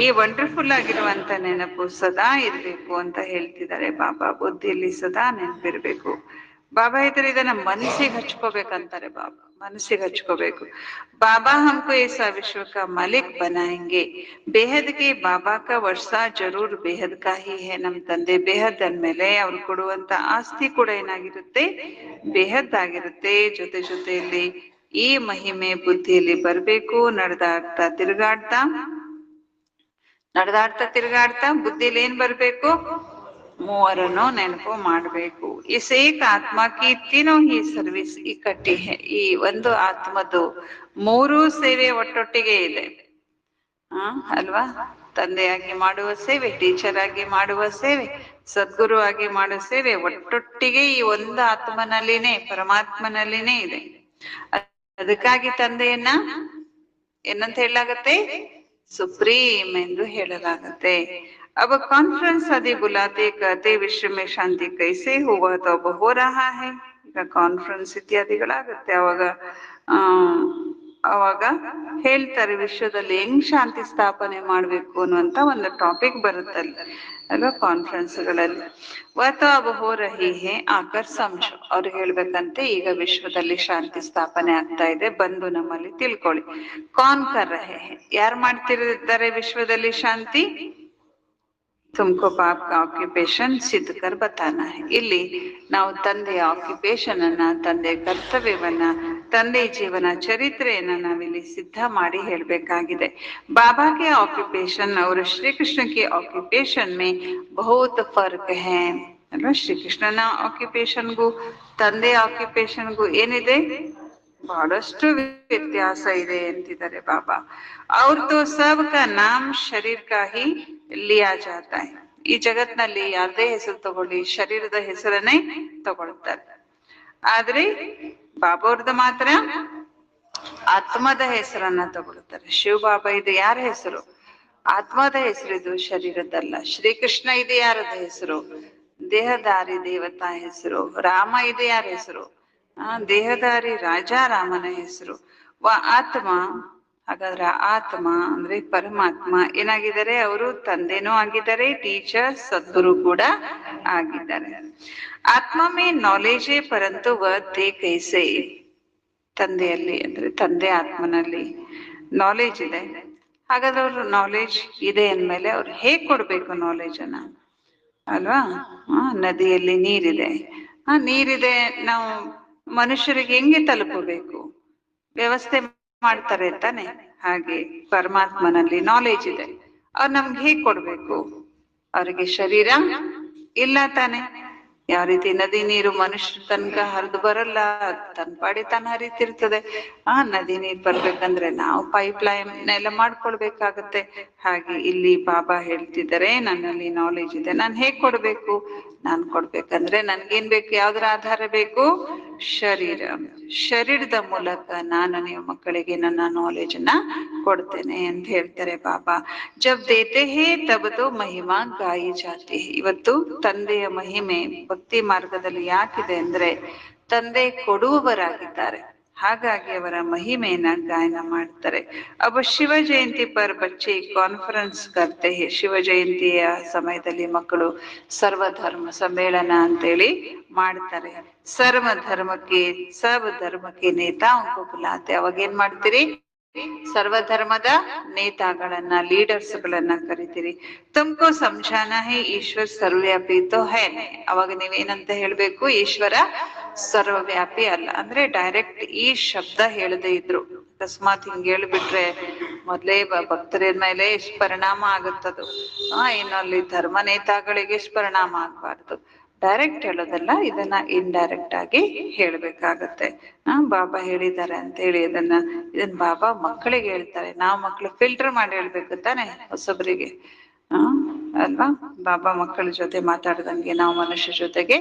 ಈ ವಂಡರ್ಫುಲ್ ಆಗಿರುವಂತ ನೆನಪು ಸದಾ ಇರ್ಬೇಕು ಅಂತ ಹೇಳ್ತಿದ್ದಾರೆ ಬಾಬಾ. ಬುದ್ಧಿಯಲ್ಲಿ ಸದಾ ನೆನಪಿರ್ಬೇಕು. ಬಾಬಾ ಹೇಳ್ತಾರೆ ಇದನ್ನ ಮನಸ್ಸಿಗೆ ಹಚ್ಕೋಬೇಕಂತಾರೆ ಬಾಬಾ. ಮನಸ್ಸಿಗೆ ಹಚ್ಕೋಬೇಕು. ಬಾಬಾ हमको ऐसा विश्व का मालिक बनाएंगे. ಬೇಹದ್ ಗೆ ಬಾಬಾ का ವರ್ಷ ಜರೂರ್ ಬೇಹದ್ का ही है. ನಮ್ ತಂದೆ ಬೇಹದ್ ಅಂದ್ಮೇಲೆ ಅವ್ರು ಕೊಡುವಂತ ಆಸ್ತಿ ಕೂಡ ಏನಾಗಿರುತ್ತೆ? ಬೇಹದ್ ಆಗಿರುತ್ತೆ. ಜೊತೆ ಜೊತೆಯಲ್ಲಿ ಈ ಮಹಿಮೆ ಬುದ್ಧಿಯಲ್ಲಿ ಬರ್ಬೇಕು. ನಡೆದಾಡ್ತಾ ತಿರುಗಾಡ್ತಾ ಬುದ್ಧಿಲಿ ಏನ್ ಬರ್ಬೇಕು? ಮೂವರನ್ನು ನೆನಪು ಮಾಡ್ಬೇಕು. ಇಸ್ ಏಕ್ ಆತ್ಮ ಕಿ ತೀನೋ ಹಿ ಸರ್ವಿಸ್ ಇಕ್ಕಟ್ಟಿ ಹೈ. ಈ ಒಂದು ಆತ್ಮದು ಮೂರು ಸೇವೆ ಒಟ್ಟೊಟ್ಟಿಗೆ ಇದೆ ಅಲ್ವಾ. ತಂದೆಯಾಗಿ ಮಾಡುವ ಸೇವೆ, ಟೀಚರ್ ಆಗಿ ಮಾಡುವ ಸೇವೆ, ಸದ್ಗುರು ಆಗಿ ಮಾಡುವ ಸೇವೆ ಒಟ್ಟೊಟ್ಟಿಗೆ ಈ ಒಂದು ಆತ್ಮನಲ್ಲಿನೇ, ಪರಮಾತ್ಮನಲ್ಲಿನೇ ಇದೆ. ಅದಕ್ಕಾಗಿ ತಂದೆಯನ್ನ ಏನಂತ ಹೇಳಲಾಗತ್ತೆ? ಸುಪ್ರೀಂ ಎಂದು ಹೇಳಲಾಗತ್ತೆ. अब कॉन्फ्रेंस आदि बुलाते कहते विश्व में शांति कैसे हुआ तो अब हो रहा है. ಈಗ ಕಾನ್ಫರೆನ್ಸ್ ಇತ್ಯಾದಿಗಳಾಗತ್ತೆ. ಅವಾಗ ಹೇಳ್ತಾರೆ ವಿಶ್ವದಲ್ಲಿ ಹೆಂಗ್ ಶಾಂತಿ ಸ್ಥಾಪನೆ ಮಾಡ್ಬೇಕು ಅನ್ನುವಂತ ಒಂದು ಟಾಪಿಕ್ ಬರುತ್ತಲ್ಲ ಅಲ್ವಾ ಕಾನ್ಫರೆನ್ಸ್ಗಳಲ್ಲಿ. ವತ ಅಬ್ ಹೋ ರಹಿ ಹೇ ಆಕರ್ ಸಮझो. ಅವ್ರು ಹೇಳ್ಬೇಕಂತೆ ಈಗ ವಿಶ್ವದಲ್ಲಿ ಶಾಂತಿ ಸ್ಥಾಪನೆ ಆಗ್ತಾ ಇದೆ, ಬಂದು ನಮ್ಮಲ್ಲಿ ತಿಳ್ಕೊಳ್ಳಿ. ಕಾನ್ ಕರ್ ರಹೆ ಹೇ, ಯಾರು ಮಾಡ್ತಿದ್ದಾರೆ ವಿಶ್ವದಲ್ಲಿ ಶಾಂತಿ? ತುಮ್ಕೋ ಬಾಪ್ ಕಾ ಆಕ್ಯುಪೇಷನ್ ಸಿದ್ಧ ಕರ್ ಬತಾನಾ ಹೈ. ಇಲ್ಲಿ ನಾವು ತಂದೆಯ ಆಕ್ಯುಪೇಷನ್ ಅನ್ನ, ತಂದೆಯ ಕರ್ತವ್ಯವನ್ನ, ತಂದೆ ಜೀವನ ಚರಿತ್ರೆಯನ್ನ ನಾವಿಲ್ಲಿ ಸಿದ್ಧ ಮಾಡಿ ಹೇಳ್ಬೇಕಾಗಿದೆ. ಬಾಬಾ ಕೆ ಆಕ್ಯುಪೇಷನ್ और श्री कृष्ण के ऑक्यूपेशन में बहुत फर्क है ಅಲ್ವಾ. ಶ್ರೀಕೃಷ್ಣನ ಆಕ್ಯುಪೇಷನ್ಗೂ ತಂದೆ ಆಕ್ಯುಪೇಷನ್ಗೂ ಏನಿದೆ? ಬಹಳಷ್ಟು ವ್ಯತ್ಯಾಸ ಇದೆ ಅಂತಿದ್ದಾರೆ ಬಾಬಾ. ಅವ್ರ ತೋ ಸಬ್ ಕಾ ನಾಮ್ ಶರೀರ್ ಕಾ ಹಿ ಲಿಯಾ ಜಾತಾ ಹೈ. ಈ ಜಗತ್ನಲ್ಲಿ ಯಾರದೇ ಹೆಸರು ತಗೊಳ್ಳಿ, ಶರೀರದ ಹೆಸರನ್ನೇ ತಗೊಳ್ತಾರೆ. ಆದ್ರೆ ಬಾಬಾ ಅವ್ರದ್ದು ಮಾತ್ರ ಆತ್ಮದ ಹೆಸರನ್ನ ತಗೊಳ್ತಾರೆ. ಶಿವ ಬಾಬಾ ಇದು ಯಾರ ಹೆಸರು? ಆತ್ಮದ ಹೆಸರು, ಇದು ಶರೀರದಲ್ಲ. ಶ್ರೀಕೃಷ್ಣ ಇದು ಯಾರದ ಹೆಸರು? ದೇಹದಾರಿ ದೇವತಾ ಹೆಸರು. ರಾಮ ಇದು ಯಾರ ಹೆಸರು? ದೇಹದಾರಿ ರಾಜ ರಾಮನ ಹೆಸರು. ಆತ್ಮ, ಹಾಗಾದ್ರೆ ಆತ್ಮ ಅಂದ್ರೆ ಪರಮಾತ್ಮ ಏನಾಗಿದ್ದಾರೆ? ಅವರು ತಂದೆನೂ ಆಗಿದ್ದಾರೆ, ಟೀಚರ್ ಸದ್ಗುರು ಕೂಡ ಆಗಿದ್ದಾರೆ. ಆತ್ಮ ಮೇ ನಾಲೆಜ್ ಪರಂತು ವ ದೇ ಕೈಸೆ. ತಂದೆಯಲ್ಲಿ ಅಂದ್ರೆ ತಂದೆ ಆತ್ಮನಲ್ಲಿ ನಾಲೆಜ್ ಇದೆ. ಹಾಗಾದ್ರೆ ಅವ್ರ ನಾಲೆಜ್ ಇದೆ ಅಂದ್ಮೇಲೆ ಅವ್ರು ಹೇಗ್ ಕೊಡ್ಬೇಕು ನಾಲೆಜ್ ಅನ್ನ, ಅಲ್ವಾ? ನದಿಯಲ್ಲಿ ನೀರಿದೆ, ನೀರಿದೆ, ನಾವು ಮನುಷ್ಯರಿಗೆ ಹೆಂಗೆ ತಲುಪಬೇಕು, ವ್ಯವಸ್ಥೆ ಮಾಡ್ತಾರೆ ತಾನೆ. ಹಾಗೆ ಪರಮಾತ್ಮನಲ್ಲಿ ನಾಲೆಜ್ ಇದೆ, ಅವ್ರು ನಮ್ಗೆ ಹೇಗ್ ಕೊಡ್ಬೇಕು? ಅವರಿಗೆ ಶರೀರ ಇಲ್ಲ ತಾನೆ. ಯಾವ ರೀತಿ ನದಿ ನೀರು ಮನುಷ್ಯ ತನಕ ಹರಿದು ಬರಲ್ಲ, ತನ್ ಪಾಡಿ ತಾನು ಹರಿತಿರ್ತದೆ. ನದಿ ನೀರ್ ಬರ್ಬೇಕಂದ್ರೆ ನಾವು ಪೈಪ್ ಲೈನ್ ಎಲ್ಲ ಮಾಡ್ಕೊಳ್ಬೇಕಾಗತ್ತೆ. ಹಾಗೆ ಇಲ್ಲಿ ಬಾಬಾ ಹೇಳ್ತಿದ್ದಾರೆ, ನನ್ನಲ್ಲಿ ನಾಲೆಜ್ ಇದೆ, ನಾನ್ ಹೇಗ್ ಕೊಡ್ಬೇಕು? ನಾನ್ ಕೊಡ್ಬೇಕಂದ್ರೆ ನನ್ಗೇನ್ ಬೇಕು? ಯಾವ್ದ್ರ ಆಧಾರ ಬೇಕು? ಶರೀರ. ಶರೀರದ ಮೂಲಕ ನಾನು ನೀವು ಮಕ್ಕಳಿಗೆ ನನ್ನ ನಾಲೆಜ್ ನ ಕೊಡ್ತೇನೆ ಅಂತ ಹೇಳ್ತಾರೆ ಬಾಬಾ. ಜಬ್ ದೇತೆ ಹೇ ತಬ್ ತೋ ಮಹಿಮಾ ಗಾಯಿ ಜಾತಿ. ಇವತ್ತು ತಂದೆಯ ಮಹಿಮೆ ಭಕ್ತಿ ಮಾರ್ಗದಲ್ಲಿ ಯಾಕಿದೆ ಅಂದ್ರೆ ತಂದೆ ಕೊಡುವವರಾಗಿದ್ದಾರೆ, ಹಾಗಾಗಿ ಅವರ ಮಹಿಮೆಯನ್ನ ಗಾಯನ ಮಾಡ್ತಾರೆ. ಅವ ಶಿವ ಜಯಂತಿ ಪರ್ ಬಚ್ಚೆ ಕಾನ್ಫರೆನ್ಸ್ ಕರ್ತೆ. ಶಿವ ಜಯಂತಿಯ ಸಮಯದಲ್ಲಿ ಮಕ್ಕಳು ಸರ್ವಧರ್ಮ ಸಮ್ಮೇಳನ ಅಂತೇಳಿ ಮಾಡ್ತಾರೆ. ಸರ್ವ ಧರ್ಮಕ್ಕೆ ನೇತಾ ಬುಲಾತೆ. ಅವಾಗ ಏನ್ ಮಾಡ್ತೀರಿ? ಸರ್ವಧರ್ಮದ ನೇತಾಗಳನ್ನ, ಲೀಡರ್ಸ್ ಗಳನ್ನ ಕರಿತೀರಿ. ತುಮ್ಕೋ ಸಮझाना है ಈಶ್ವರ್ ಸರ್ವವ್ಯಾಪಿ ತೋ ಹೈ. ಅವಾಗ ನೀವೇನಂತ ಹೇಳ್ಬೇಕು? ಈಶ್ವರ ಸರ್ವವ್ಯಾಪಿ ಅಲ್ಲ ಅಂದ್ರೆ ಡೈರೆಕ್ಟ್ ಈ ಶಬ್ದ ಹೇಳದೇ ಇದ್ರು, ಅಕಸ್ಮಾತ್ ಹಿಂಗ್ ಹೇಳ್ಬಿಟ್ರೆ ಮೊದ್ಲೇ ಭಕ್ತರ ಮೇಲೆ ಎಷ್ಟು ಪರಿಣಾಮ ಆಗುತ್ತದು. ಇನ್ನು ಅಲ್ಲಿ ಧರ್ಮ ನೇತಾಗಳಿಗೆ ಎಷ್ಟು ಪರಿಣಾಮ ಆಗ್ಬಾರ್ದು. ಡೈರೆಕ್ಟ್ ಹೇಳೋದಲ್ಲ, ಇದನ್ನ ಇಂಡೈರೆಕ್ಟ್ ಆಗಿ ಹೇಳ್ಬೇಕಾಗತ್ತೆ. ಬಾಬಾ ಹೇಳಿದ್ದಾರೆ ಅಂತ ಹೇಳಿ ಇದನ್ನ ಬಾಬಾ ಮಕ್ಕಳಿಗೆ ಹೇಳ್ತಾರೆ. ನಾವು ಮಕ್ಕಳು ಫಿಲ್ಟರ್ ಮಾಡಿ ಹೇಳ್ಬೇಕು ತಾನೆ ಹೊಸಬರಿಗೆ, ಅಲ್ವಾ? ಬಾಬಾ ಮಕ್ಕಳ ಜೊತೆ ಮಾತಾಡ್ದಂಗೆ ನಾವು ಮನುಷ್ಯ ಜೊತೆಗೆ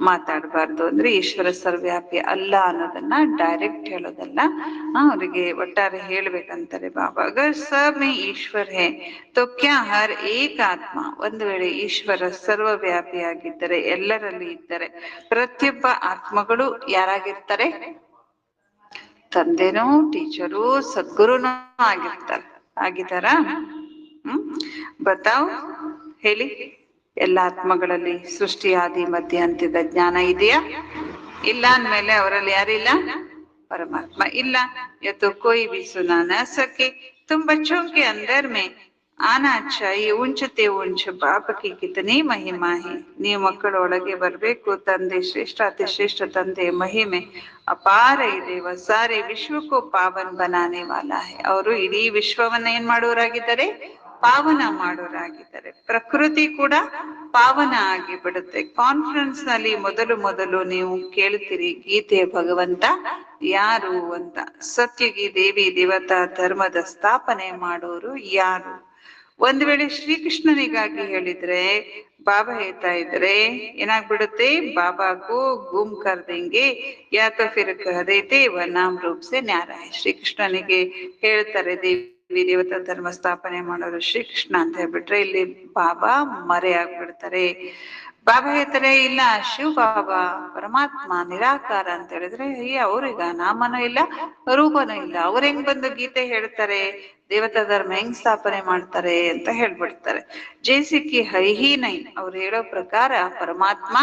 ಮಾತಾಡಬಾರ್ದು. ಅಂದ್ರೆ ಈಶ್ವರ ಸರ್ವ್ಯಾಪಿ ಅಲ್ಲ ಅನ್ನೋದನ್ನ ಡೈರೆಕ್ಟ್ ಹೇಳೋದಲ್ಲ, ಅವರಿಗೆ ಒಟ್ಟಾರೆ ಹೇಳ್ಬೇಕಂತಾರೆ ಬಾಬಾ. ಅಗರ್ ಸಬ್ ಮೇ ಈಶ್ವರ್ ಹೇ ತೋ ಕ್ಯಾ ಹರ್ ಏಕ್ ಆತ್ಮ. ಒಂದು ವೇಳೆ ಈಶ್ವರ ಸರ್ವವ್ಯಾಪಿ ಆಗಿದ್ದರೆ, ಎಲ್ಲರಲ್ಲಿ ಇದ್ದರೆ, ಪ್ರತಿಯೊಬ್ಬ ಆತ್ಮಗಳು ಯಾರಾಗಿರ್ತಾರೆ? ತಂದೆನೂ ಟೀಚರು ಸದ್ಗುರುನೂ ಆಗಿದ್ದಾರಾ? ಬತಾವ್, ಹೇಳಿ. ಎಲ್ಲ ಆತ್ಮಗಳಲ್ಲಿ ಸೃಷ್ಟಿ ಆದಿ ಮಧ್ಯ ಅಂತ್ಯದ ಜ್ಞಾನ ಇದೆಯಾ? ಇಲ್ಲ ಅಂದ್ಮೇಲೆ ಅವರಲ್ಲಿ ಯಾರಿಲ್ಲ? परमात्मा इल्ला। ये तो कोई भी सुना न सके। तुम बच्चों के अंदर में आना चाहिए। ऊंचते ऊंच बाप की कितनी महिमा है। ನೀವು ಮಕ್ಕಳೊಳಗೆ ಬರಬೇಕು। ತಂದೆ ಶ್ರೇಷ್ಠ ಅತಿ ಶ್ರೇಷ್ಠ ತಂದೆ ಮಹಿಮೆ ಅಪಾರ ಇದೆ। ವ ಸಾರೆ ವಿಶ್ವಕ್ಕೂ ಪಾವನ್ ಬನಾನೆ ವಾಲಾ ಹೈ। ಅವರು ಇಡೀ ವಿಶ್ವವನ್ನ ಏನ್ ಮಾಡೋರಾಗಿದ್ದಾರೆ? ಪಾವನ ಮಾಡೋರಾಗಿದ್ದಾರೆ। ಪ್ರಕೃತಿ ಕೂಡ ಪಾವನ ಆಗಿ ಬಿಡುತ್ತೆ। ಕಾನ್ಫರೆನ್ಸ್ ನಲ್ಲಿ ಮೊದಲು ನೀವು ಕೇಳ್ತೀರಿ ಗೀತೆಯ ಭಗವಂತ ಯಾರು ಅಂತ। ಸತ್ಯಗಿ ದೇವಿ ದೇವತಾ ಧರ್ಮದ ಸ್ಥಾಪನೆ ಮಾಡೋರು ಯಾರು? ಒಂದ್ ವೇಳೆ ಶ್ರೀಕೃಷ್ಣನಿಗಾಗಿ ಹೇಳಿದ್ರೆ ಬಾಬಾ ಹೇಳ್ತಾ ಇದ್ರೆ ಏನಾಗ್ಬಿಡುತ್ತೆ? ಬಾಬಾಗೂ ಗುಮ್ ಕರ್ ದೇಂಗೆ ಯಾ ತೋ ಫಿರ್ ಕಹ ದೇತೆ ವ ನಾಮ್ ರೂಪ್ ಸೆ ನ್ಯಾರ ಹೈ। ಶ್ರೀಕೃಷ್ಣನಿಗೆ ಹೇಳ್ತಾರೆ ದೇವಿ ದೇವತಾ ಧರ್ಮ ಸ್ಥಾಪನೆ ಮಾಡೋರು ಶ್ರೀಕೃಷ್ಣ ಅಂತ ಹೇಳ್ಬಿಟ್ರೆ ಇಲ್ಲಿ ಬಾಬಾ ಮರೆ ಆಗ್ಬಿಡ್ತಾರೆ। ಬಾಬಾ ಹೇಳ್ತಾರೆ ಇಲ್ಲ ಶಿವ ಬಾಬಾ ಪರಮಾತ್ಮ ನಿರಾಕಾರ ಅಂತ ಹೇಳಿದ್ರೆ ಅವ್ರಿಗ ನಾಮನೂ ಇಲ್ಲ ರೂಪನೂ ಇಲ್ಲ, ಅವ್ರ ಹೆಂಗ್ ಬಂದು ಗೀತೆ ಹೇಳ್ತಾರೆ, ದೇವತಾ ಧರ್ಮ ಹೆಂಗ್ ಸ್ಥಾಪನೆ ಮಾಡ್ತಾರೆ ಅಂತ ಹೇಳ್ಬಿಡ್ತಾರೆ। ಜೈಸಿಕ್ಕಿ ಹೈಹಿ ನೈ, ಅವ್ರು ಹೇಳೋ ಪ್ರಕಾರ ಪರಮಾತ್ಮ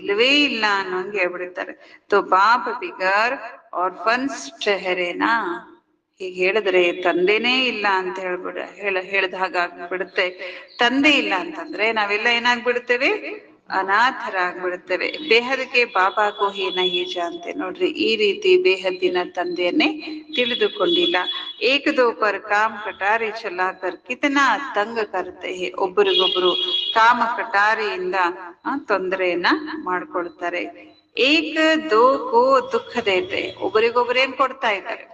ಇಲ್ಲವೇ ಇಲ್ಲ ಅನ್ನೋಂಗೆ ಹೇಳ್ಬಿಡ್ತಾರೆ। ತೋ ಬಾಪ್ ಬಿಗರ್ ಆರ್ಫನ್ಸ್ ಚೆಹರೆನಾ, ಹೀಗೆ ಹೇಳಿದ್ರೆ ತಂದೆನೇ ಇಲ್ಲ ಅಂತ ಹೇಳ್ದ ಹಾಗಾಗ್ಬಿಡುತ್ತೆ। ತಂದೆ ಇಲ್ಲ ಅಂತಂದ್ರೆ ನಾವೆಲ್ಲ ಏನಾಗ್ಬಿಡ್ತೇವೆ? ಅನಾಥರಾಗ್ಬಿಡ್ತೇವೆ। ಬೇಹದ್ಗೆ ಬಾಬಾಗೂ ಹೀನಹಿ ಜಾನ್ತೆ, ನೋಡ್ರಿ ಈ ರೀತಿ ಬೇಹದ್ದಿನ ತಂದೆಯನ್ನೇ ತಿಳಿದುಕೊಂಡಿಲ್ಲ। ಏಕ ದೋ ಪರ್ ಕಾಮ್ ಕಟಾರಿ ಚಲಾಕರ್ ಕಿತನಾ ತಂಗ ಕರ್ತೆ ಹೇ, ಒಬ್ಬರಿಗೊಬ್ರು ಕಾಮ ಕಟಾರಿಯಿಂದ ತೊಂದರೆಯನ್ನ ಮಾಡ್ಕೊಳ್ತಾರೆ। ಏಕ ದೋ ಕೋ ದುಃಖ ದೇತೆ, ಒಬ್ಬರಿಗೊಬ್ರು ಏನ್ ಕೊಡ್ತಾ ಇದ್ದಾರೆ?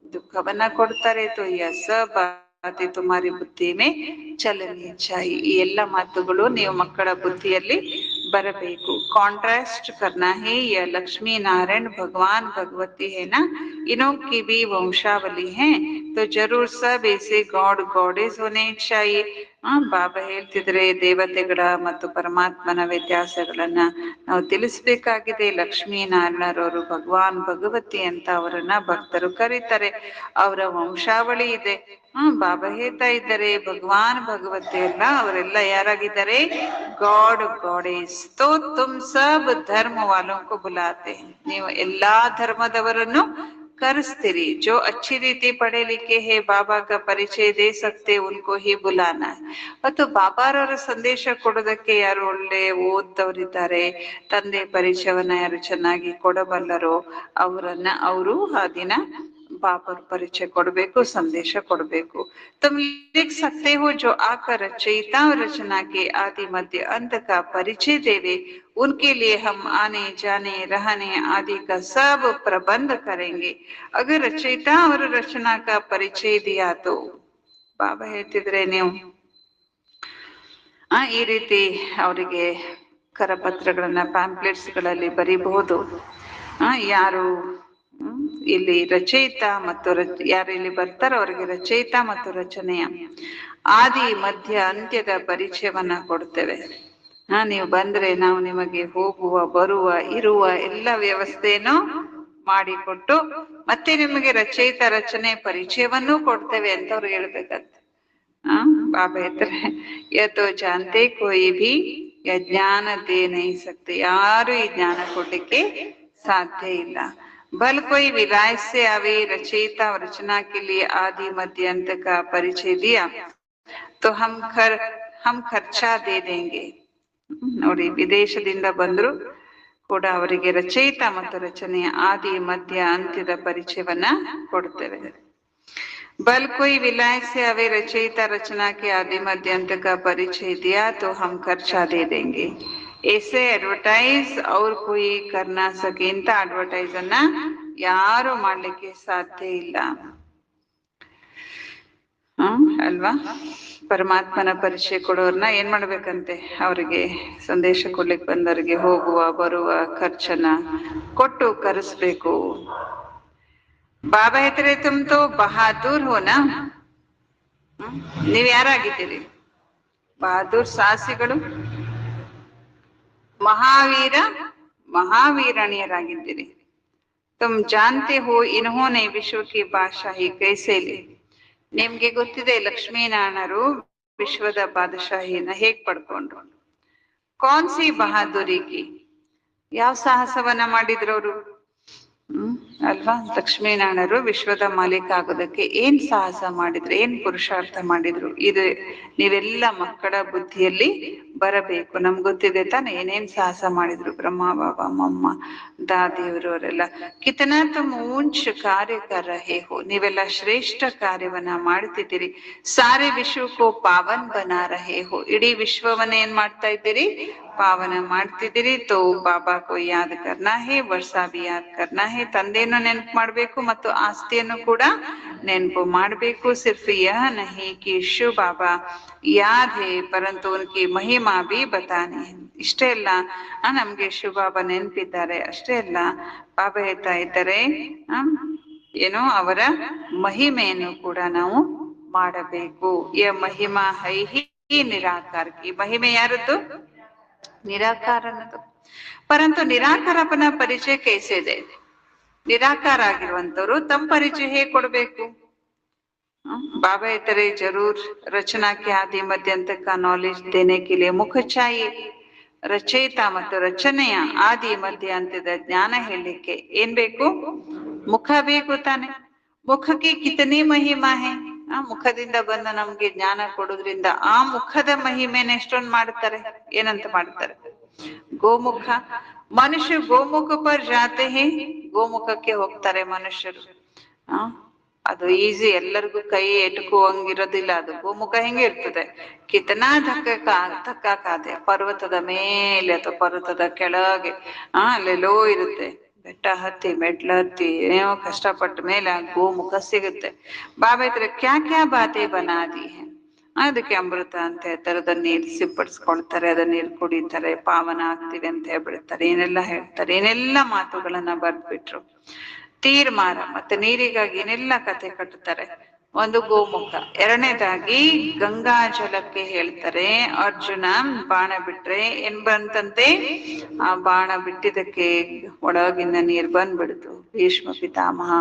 ದುಃಖವನ್ನ ಕೊಡ್ತಾರೆ। ತೋ ಯಸ ಬಾತೆ ತುಮಾರಿ ಬುದ್ಧಿ ಮೇ ಚಲನಿ ಚಾಹಿ, ಈ ಎಲ್ಲ ಮಾತುಗಳು ನೀವು ಮಕ್ಕಳ ಬುದ್ಧಿಯಲ್ಲಿ ಬರಬೇಕು। ಕಾಂಟ್ರಾಸ್ಟ್ ಕರ್ನಾ ಹೇ ಯ ಲಕ್ಷ್ಮೀ ನಾರಾಯಣ ಭಗವಾನ್ ಭಗವತಿ है ना, इनों की भी वंशावली है तो जरूर सब ऐसे गॉड गॉडेस होने चाहिए। ಬಾಬಾ ಹೇಳ್ತಿದ್ರೆ ದೇವತೆಗಳ ಮತ್ತು ಪರಮಾತ್ಮನ ವ್ಯತ್ಯಾಸಗಳನ್ನ ನಾವು ತಿಳಿಸ್ಬೇಕಾಗಿದೆ। ಲಕ್ಷ್ಮೀ ನಾರಾಯಣರವರು ಭಗವಾನ್ ಭಗವತಿ ಅಂತ ಅವರನ್ನ ಭಕ್ತರು ಕರೀತಾರೆ, ಅವರ ವಂಶಾವಳಿ ಇದೆ। ಬಾಬಾ ಹೇಳ್ತಾ ಇದ್ದಾರೆ ಭಗವಾನ್ ಭಗವತಿ ಅಲ್ಲ, ಅವರೆಲ್ಲ ಯಾರಾಗಿದ್ದಾರೆ? ಗಾಡ್ ಗಾಡೇಸ್। ತೋ ತುಮ್ ಸಬ್ ಧರ್ಮ ವಾಲೋಂ ಕೋ ಬುಲಾತೆ, ನೀವು ಎಲ್ಲಾ ಧರ್ಮದವರನ್ನು करिस्तीरी। जो अच्छी रीति पढ़े लिखे है, बाबा का परिचय दे सकते, उनको ही बुलाना है. ಮತ್ತು ಬಾಬಾರವರ ಸಂದೇಶ ಕೊಡೋದಕ್ಕೆ ಯಾರು ಒಳ್ಳೆ ಓದ್ದವರಿದ್ದಾರೆ, ತಂದೆ ಪರಿಚಯವನ್ನ ಯಾರು ಚೆನ್ನಾಗಿ ಕೊಡಬಲ್ಲರೋ ಅವರು ಆ ದಿನ बाबर परिचय ಕೊಡಬೇಕು, संदेश ಕೊಡಬೇಕು. तुम लिख सकते हो जो आकर रचयिता और रचना के आदि मध्य अंत का परिचय देवे, उनके लिए हम आने जाने रहने आदि का सब प्रबंध करेंगे. अगर रचयिता और रचना का परिचय दिया तो ಬಾಬಾ ಹೇಳ್ತಿದ್ರೆ ನೀವು ಈ ರೀತಿ ಅವರಿಗೆ ಕರಪತ್ರಗಳನ್ನ ಪ್ಯಾಂಪ್ಲೆಟ್ಸ್ ಗಳಲ್ಲಿ ಬರೀಬಹುದು. ಯಾರು ಇಲ್ಲಿ ರಚಯಿತ ಮತ್ತು ಯಾರು ಇಲ್ಲಿ ಬರ್ತಾರೋ ಅವರಿಗೆ ರಚಯಿತ ಮತ್ತು ರಚನೆಯ ಆದಿ ಮಧ್ಯ ಅಂತ್ಯದ ಪರಿಚಯವನ್ನ ಕೊಡ್ತೇವೆ. ನೀವು ಬಂದ್ರೆ ನಾವು ನಿಮಗೆ ಹೋಗುವ ಬರುವ ಇರುವ ಎಲ್ಲ ವ್ಯವಸ್ಥೆಯನ್ನು ಮಾಡಿಕೊಟ್ಟು ಮತ್ತೆ ನಿಮಗೆ ರಚಯಿತ ರಚನೆ ಪರಿಚಯವನ್ನೂ ಕೊಡ್ತೇವೆ ಅಂತ ಅವ್ರು ಹೇಳ್ಬೇಕಂತ. ಬಾಬಾ ಹೇಳ್ತಾರೆ, ಯತೋ ಜಾನ್ತೆ ಕೋಯಿ ಭಿ ಜ್ಞಾನ ದೇ ನಹೀ ಸಕ್ತೆ. ಯಾರು ಈ ಜ್ಞಾನ ಕೊಡ್ಲಿಕ್ಕೆ ಸಾಧ್ಯ ಇಲ್ಲ. भल कोई विलायत से आवे, रचयिता और रचना के लिए आदि मध्य अंत का परिचय दिया तो हम खर्चा दे देंगे. ನೋಡಿ, ವಿದೇಶದಿಂದ ಬಂದ್ರು ಕೂಡ ಅವರಿಗೆ ರಚಯಿತ ಮತ್ತು ರಚನೆಯ ಆದಿ ಮಧ್ಯ ಅಂತ್ಯದ ಪರಿಚಯವನ್ನ ಕೊಡ್ತೇವೆ. बल कोई विलायत से आवे, रचयिता रचना के आदि मध्य अंत का परिचय दिया तो हम खर्चा दे देंगे. ऐसे एडवर्टाइज और कोई कर ना सके. ಇಂತ ಅಡ್ವರ್ಟೈಸ್ ಅನ್ನ ಯಾರು ಮಾಡ್ಲಿಕ್ಕೆ ಸಾಧ್ಯ ಇಲ್ಲ ಅಲ್ವಾ. ಪರಮಾತ್ಮನ ಪರಿಚಯ ಕೊಡೋರ್ನ ಏನ್ ಮಾಡ್ಬೇಕಂತೆ, ಅವರಿಗೆ ಸಂದೇಶ ಕೊಡ್ಲಿಕ್ಕೆ ಬಂದವರಿಗೆ ಹೋಗುವ ಬರುವ ಖರ್ಚನ್ನ ಕೊಟ್ಟು ಕರೆಸ್ಬೇಕು. ಬಾಬಾ ಹೇಳ್ತಾರೆ, ತುಮ್ ತೋ ಬಹಾದೂರ್ ಹೋನಾ, ನೀವ್ ಯಾರಾಗಿದ್ದೀರಿ? ಬಹಾದೂರ್ ಸಾಹಸಿಗಳು, ಮಹಾವೀರಣಿಯರಾಗಿದ್ದೀರಿ. तुम जानते हो इन्होंने विश्व की बादशाही कैसे ली. ನಿಮ್ಗೆ ಗೊತ್ತಿದೆ ಲಕ್ಷ್ಮೀನಾರಾಯಣರು ವಿಶ್ವದ ಬಾದಶಾಹಿನ ಹೇಗ್ ಪಡ್ಕೊಂಡ್ರು. ಕೌನ್ ಸಿ ಬಹಾದುರಿ ಕಿ, ಯಾವ ಸಾಹಸವನ್ನ ಮಾಡಿದ್ರು ಅವರು ಅಲ್ವಾ. ಲಕ್ಷ್ಮೀನಾರಾಯಣರು ವಿಶ್ವದ ಮಾಲೀಕ ಆಗೋದಕ್ಕೆ ಏನ್ ಸಾಹಸ ಮಾಡಿದ್ರು, ಏನ್ ಪುರುಷಾರ್ಥ ಮಾಡಿದ್ರು, ಇದು ನೀವೆಲ್ಲ ಮಕ್ಕಳ ಬುದ್ಧಿಯಲ್ಲಿ ಬರಬೇಕು. ನಮ್ಗೆ ಗೊತ್ತಿದೆ ತಾನೆ ಏನೇನ್ ಸಾಹಸ ಮಾಡಿದ್ರು ಬ್ರಹ್ಮ ಬಾಬಾ ಮಮ್ಮ ದಾದಿಯವರು ಅವರೆಲ್ಲ. ಕಿತನಾ ತುಮ್ ಊಂಚ್ ಕಾರ್ಯ ಕರ್ ರಹೆ ಹೋ, ನೀವೆಲ್ಲ ಶ್ರೇಷ್ಠ ಕಾರ್ಯವನ್ನ ಮಾಡ್ತಿದ್ದೀರಿ. ಸಾರೆ ವಿಶ್ವಕ್ಕೂ ಪಾವನ್ ಬನಾ ರಹೆ ಹೋ, ಇಡೀ ವಿಶ್ವವನ್ನ ಏನ್ ಮಾಡ್ತಾ ಇದ್ದೀರಿ, ಪಾವನ ಮಾಡ್ತಿದ್ದೀರಿ. ತೋ ಬಾಬಾ ಕೋ ಯಾದ್ ಕರ್ನಾ ಹೇ, ವರ್ಷ ಬಿ ಯಾದ್ ಕರ್ನಾ ಹೇ. ತಂದೆಯನ್ನು ನೆನಪು ಮಾಡ್ಬೇಕು ಮತ್ತು ಆಸ್ತಿಯನ್ನು ಕೂಡ ನೆನಪು ಮಾಡ್ಬೇಕು. ಸಿರ್ಫ್ ಯಹ ನಹಿ ಕಿ ಶಿವ ಬಾಬಾ ಯಾದ್ ಹೇ ಪರಂತು ಉನ್ಕಿ ಮಹಿಮಾ ಬಿ ಬತಾನೆ. ಇಷ್ಟೇ ಅಲ್ಲ, ನಮ್ಗೆ ಶಿವ ಬಾಬಾ ನೆನಪಿದ್ದಾರೆ ಅಷ್ಟೇ ಅಲ್ಲ, ಬಾಬಾ ಹೇಳ್ತಾ ಇದ್ದಾರೆ ಏನೋ ಅವರ ಮಹಿಮೆಯನ್ನು ಕೂಡ ನಾವು ಮಾಡಬೇಕು. ಯ ಮಹಿಮಾ ಹೈ ಹಿ ನಿರಾಕಾರ ಕಿ. ಮಹಿಮೆ ಯಾರದ್ದು? ನಿರಾಕಾರನದು. ಪರಂತು ನಿರಾಕಾರಪ್ಪನ ಪರಿಚಯ ಕೈಸಿದೆ. ನಿರಾಕಾರ ಆಗಿರುವಂತವ್ರು ತಮ್ಮ ಪರಿಚಯ ಹೇಗೆ ಕೊಡ್ಬೇಕು? बाबा इतरे जरूर रचना के आदि मध्यंत का नॉलेज देने के लिए मुख चाहिए. ರಚಯಿತ ಮತ್ತು ರಚನೆಯ ಆದಿ ಮಧ್ಯ ಅಂತ್ಯದ ಜ್ಞಾನ ಹೇಳಲಿಕ್ಕೆ ಏನ್ ಬೇಕು? ಮುಖ ಬೇಕು ತಾನೆ. ಮುಖಕ್ಕೆ ಕಿತನಿ ಮಹಿಮಾ ಹೇ. ಮುಖದಿಂದ ಬಂದ ನಮ್ಗೆ ಜ್ಞಾನ ಕೊಡೋದ್ರಿಂದ ಆ ಮುಖದ ಮಹಿಮೆನ ಎಷ್ಟೊಂದು ಮಾಡ್ತಾರೆ. ಏನಂತ ಮಾಡ್ತಾರೆ? ಗೋಮುಖ. ಮನುಷ್ಯ ಗೋಮುಖ ಪರ್ ಜಾತೆ ಹೇ, ಗೋಮುಖಕ್ಕೆ ಹೋಗ್ತಾರೆ ಮನುಷ್ಯರು. ಅದು ಈಸಿ, ಎಲ್ಲರಿಗೂ ಕೈ ಎಟುಕುವಂಗಿರೋದಿಲ್ಲ. ಅದು ಗೋಮುಖ ಹೆಂಗೆ ಇರ್ತದೆ, ಕಿತನಾ ಧಕ್ಕಾಕಾದೆ. ಪರ್ವತದ ಮೇಲೆ ಅಥವಾ ಪರ್ವತದ ಕೆಳಗೆ ಅಲ್ಲೆಲ್ಲೋ ಇರುತ್ತೆ. ಬೆಟ್ಟ ಹತ್ತಿ ಮೆಟ್ಲು ಹತ್ತಿ ಏನೋ ಕಷ್ಟಪಟ್ಟ ಮೇಲೆ ಗೋಮುಖ ಸಿಗುತ್ತೆ. ಬಾಬಾ ಹತ್ರ ಕ್ಯಾ ಬಾತೆ ಬನಾದಿ. ಅದಕ್ಕೆ ಅಮೃತ ಅಂತ ಹೇಳ್ತಾರೆ. ಅದನ್ನ ನೀರು ಸಿಂಪಡಿಸ್ಕೊಳ್ತಾರೆ, ಅದನ್ನ ನೀರು ಕುಡಿತಾರೆ, ಪಾವನ ಆಗ್ತೀವಿ ಅಂತ ಹೇಳ್ಬಿಡ್ತಾರೆ. ಏನೆಲ್ಲ ಹೇಳ್ತಾರೆ, ಏನೆಲ್ಲ ಮಾತುಗಳನ್ನ ಬರ್ದ್ಬಿಟ್ರು. ತೀರ್ಮಾನ ಮತ್ತೆ ನೀರಿಗಾಗಿ ಏನೆಲ್ಲ ಕಥೆ ಕಟ್ಟುತ್ತಾರೆ. ಒಂದು ಗೋಮುಖ. ಎರಡನೇದಾಗಿ ಗಂಗಾ ಜಲಕ್ಕೆ ಹೇಳ್ತಾರೆ. ಅರ್ಜುನ ಬಾಣ ಬಿಟ್ರೆ ಏನ್ ಬಂತಂತೆ, ಆ ಬಾಣ ಬಿಟ್ಟಿದ್ದಕ್ಕೆ ಒಳಗಿಂದ ನೀರ್ ಬಂದ್ಬಿಡ್ತು. ಭೀಷ್ಮ ಪಿತಾಮಹ